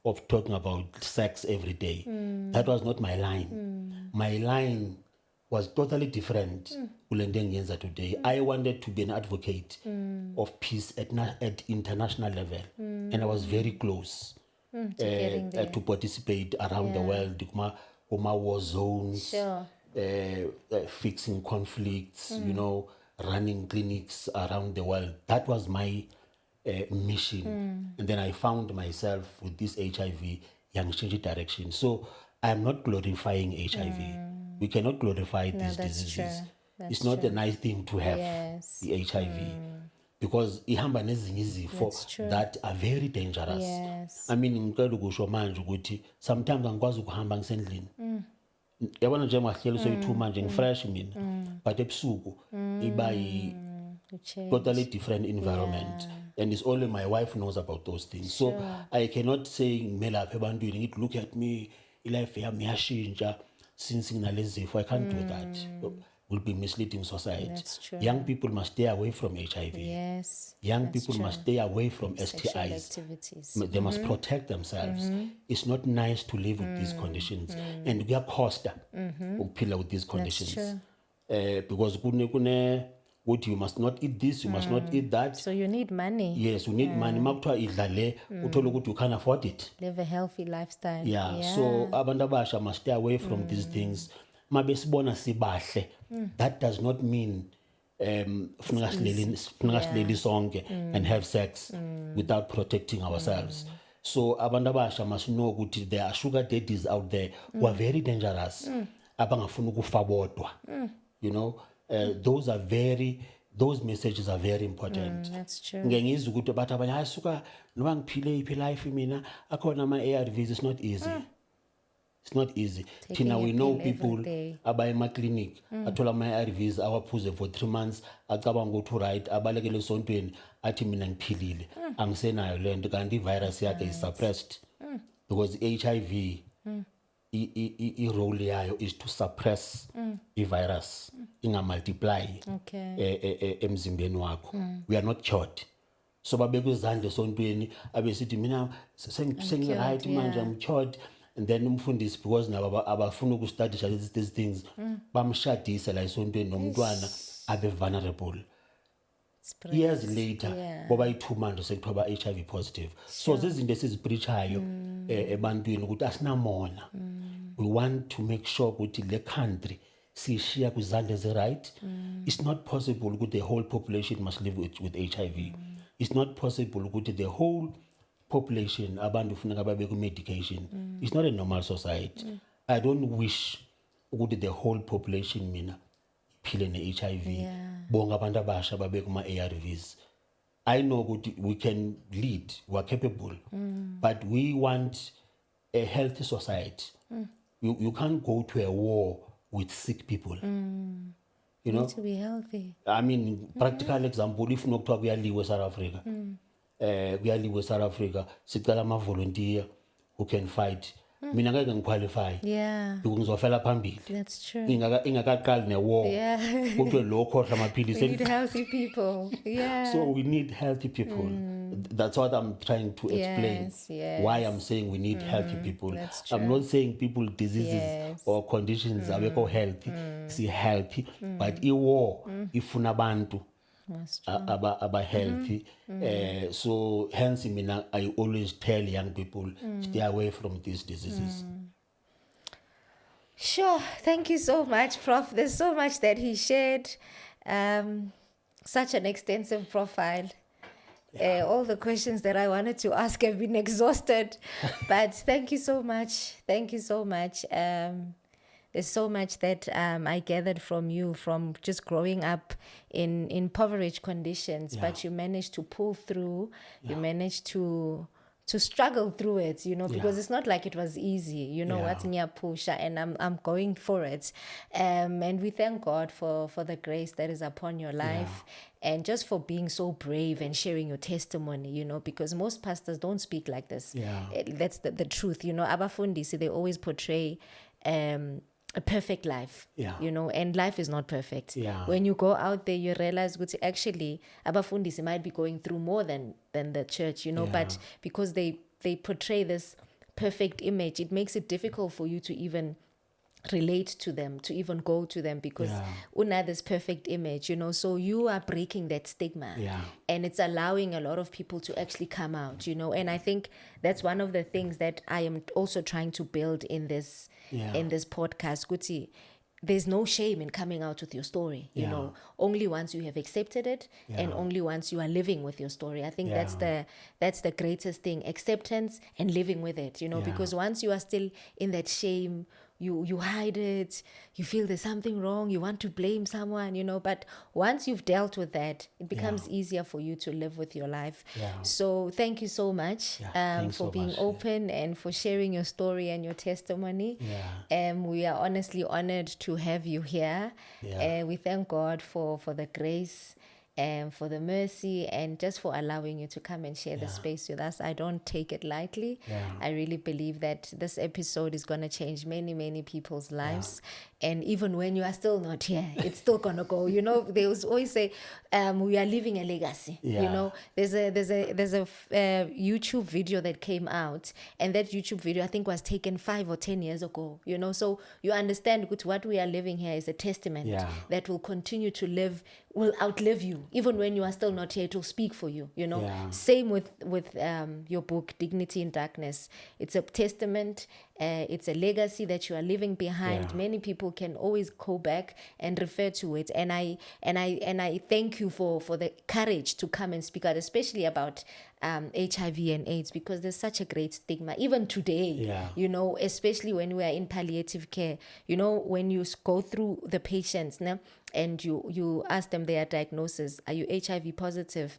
of talking about sex every day. That was not my line. My line was totally different today. I wanted to be an advocate of peace at international level, and I was very close to participate around the world, war zones, fixing conflicts, running clinics around the world. That was my mission. And then I found myself with this HIV young change direction. So I'm not glorifying HIV. We cannot glorify these diseases. It's not a nice thing to have the HIV. Because ihamba nezinye izifo that are very dangerous. Yes. I mean, ngicela ukusho manje ukuthi sometimes angikwazi ukuhamba ngisendlini. Yabona nje mahlelo soyi2 manje ngifresh mina. But ebusuku iba totally different environment. And it's only my wife knows about those things. So I cannot say ngimelapha ebantwini ngithi look at me, life yami yashintsha since nginalezifo. I can't do that. Will be misleading society. That's true. Young people must stay away from HIV. Yes. Young people must stay away from STIs. Activities. They must protect themselves. It's not nice to live with these conditions. And we are cost with these conditions. That's true. because what you must not eat this, you must not eat that. So you need money. Yes, you need money. Makuthiwa idla le, uthole ukuthi you can't afford it. Live a healthy lifestyle. Yeah. So abantu abasha must stay away from these things. Mabesibona sibahle. That does not mean funeka sileli sonke and have sex without protecting ourselves. So abantu abasha must know ukuthi there are sugar daddies out there who are very dangerous. Abangafuna ukufa bodwa. You know, those messages are very important. That's true. Ngengizwe ukuthi bathi abanye hayi suka noba ngiphile iphi life mina akhona ama-ARVs. It's not easy. It's not easy. Tina, we know people abaya ema-clinic athola ama-ARVs awaphuze for 3 months acabanga ukuthi right abalekele esontweni athi mina ngiphilile angisenayo le nto kanti i-virus yakhe is suppressed because i-HIV i-role yayo is to suppress i-virus ingamultiply emzimbeni wakho. We are not cured. So babeka izandla esontweni abesithi mina sengi-right manje I'm cured. And then umfundisi because nabo abafuna ukustudisha these things bamshadisa la esontweni nomntwana abe vulnerable. Years later ngoba i2 manje sekuthiwa ba HIV positive. So zizinto esizipreachayo ebantwini ukuthi asinamona. We want to make sure ukuthi le country siyishiya kwizandla ezi-right. It's not possible ukuthi the whole population must live with HIV. It's not possible ukuthi the whole population abantu funeka babe ku-medication. It's not a normal society. I don't wish ukuthi the whole population mina iphile ne-HIV. Bonke abantu abasha babe kuma-ARVs. I know ukuthi we can lead, we are capable, but we want a healthy society. You can't go to a war with sick people. You know? Need to be healthy. I mean, practical example, if nokuthiwa kuyaliwa South Africa. Kuyaliwa South Africa, sicala ama-volunteer who can fight. Mina ngeke ngiqualify. Because ngizofela phambili. That's true. Ingakaqali ne-war. Kuthiwe lo khohla amaphilisi. We need healthy people. So we need healthy people. That's what I'm trying to explain. Why I'm saying we need healthy people. I'm not saying people diseases or conditions abekho healthy. See healthy, but i-war ifuna abantu aba healthy. So hence I always tell young people stay away from these diseases. Sure. Thank you so much, Prof. There's so much that he shared. Such an extensive profile. All the questions that I wanted to ask have been exhausted. But thank you so much. Thank you so much. There's so much that I gathered from you from just growing up in impoverished conditions, but you managed to pull through. You managed to struggle through it, you know, because it's not like it was easy, you know, what's in your pusha, and I'm going for it. And we thank God for the grace that is upon your life and just for being so brave and sharing your testimony, you know, because most pastors don't speak like this. That's the truth, you know. Abafundisi, they always portray a perfect life, you know, and life is not perfect. When you go out there, you realize that actually abafundisi might be going through more than the church, you know, but because they portray this perfect image, it makes it difficult for you to even relate to them, to even go to them, because una this perfect image, you know. So you are breaking that stigma, and it's allowing a lot of people to actually come out, you know. And I think that's one of the things that I am also trying to build in this podcast. Guti, there's no shame in coming out with your story, you know. Only once you have accepted it, and only once you are living with your story. I think that's the greatest thing: acceptance and living with it, you know. Because once you are still in that shame, you hide it, you feel there's something wrong, you want to blame someone, you know. But once you've dealt with that, it becomes easier for you to live with your life. So thank you so much for being open and for sharing your story and your testimony. We are honestly honored to have you here. We thank God for the grace for the mercy, and just for allowing you to come and share the space with us. I don't take it lightly. I really believe that this episode is going to change many, many people's lives. And even when you are still not here, it's still going to go. You know, they always say, we are leaving a legacy. You know, there's a YouTube video that came out, and that YouTube video I think was taken 5 or 10 years ago. You know, so you understand what we are living here is a testament that will continue to live, will outlive you. Even when you are still not here, it will speak for you. You know, same with your book, Dignity in Darkness. It's a testament. It's a legacy that you are leaving behind. Many people can always go back and refer to it, and I thank you for the courage to come and speak out, especially about HIV and AIDS, because there's such a great stigma even today. You know, especially when we are in palliative care. You know, when you go through the patients, no, and you ask them their diagnosis, are you HIV positive?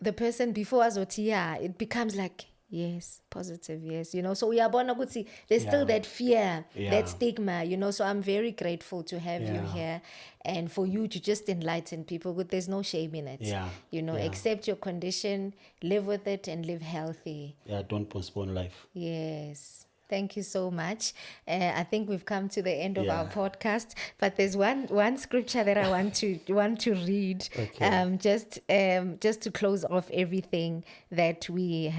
The person before us, it becomes like, yes, positive, yes. You know, so we are born to see there's still that fear, that stigma, you know. So I'm very grateful to have you here, and for you to just enlighten people. But there's no shame in it. You know, accept your condition, live with it, and live healthy. Don't postpone life. Yes. Thank you so much. I think we've come to the end of our podcast, but there's one scripture that I want to read, just to close off everything that we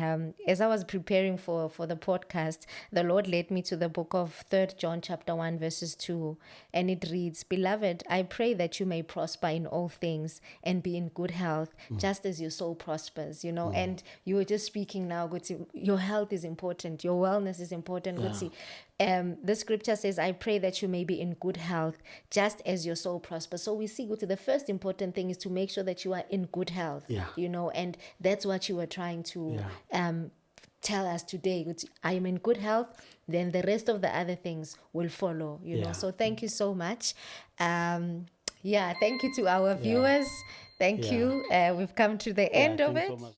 as I was preparing for the podcast, the Lord led me to the book of 3 John chapter 1 verses 2, and it reads, "Beloved, I pray that you may prosper in all things and be in good health, just as your soul prospers." You know, and you were just speaking now, your health is important, your wellness is important. The scripture says, "I pray that you may be in good health, just as your soul prospers." So we see, the first important thing is to make sure that you are in good health. You know, and that's what you were trying to tell us today. I am in good health, then the rest of the other things will follow. You know, so thank you so much. Thank you to our viewers. Thank you. We've come to the end of it. Thanks so much.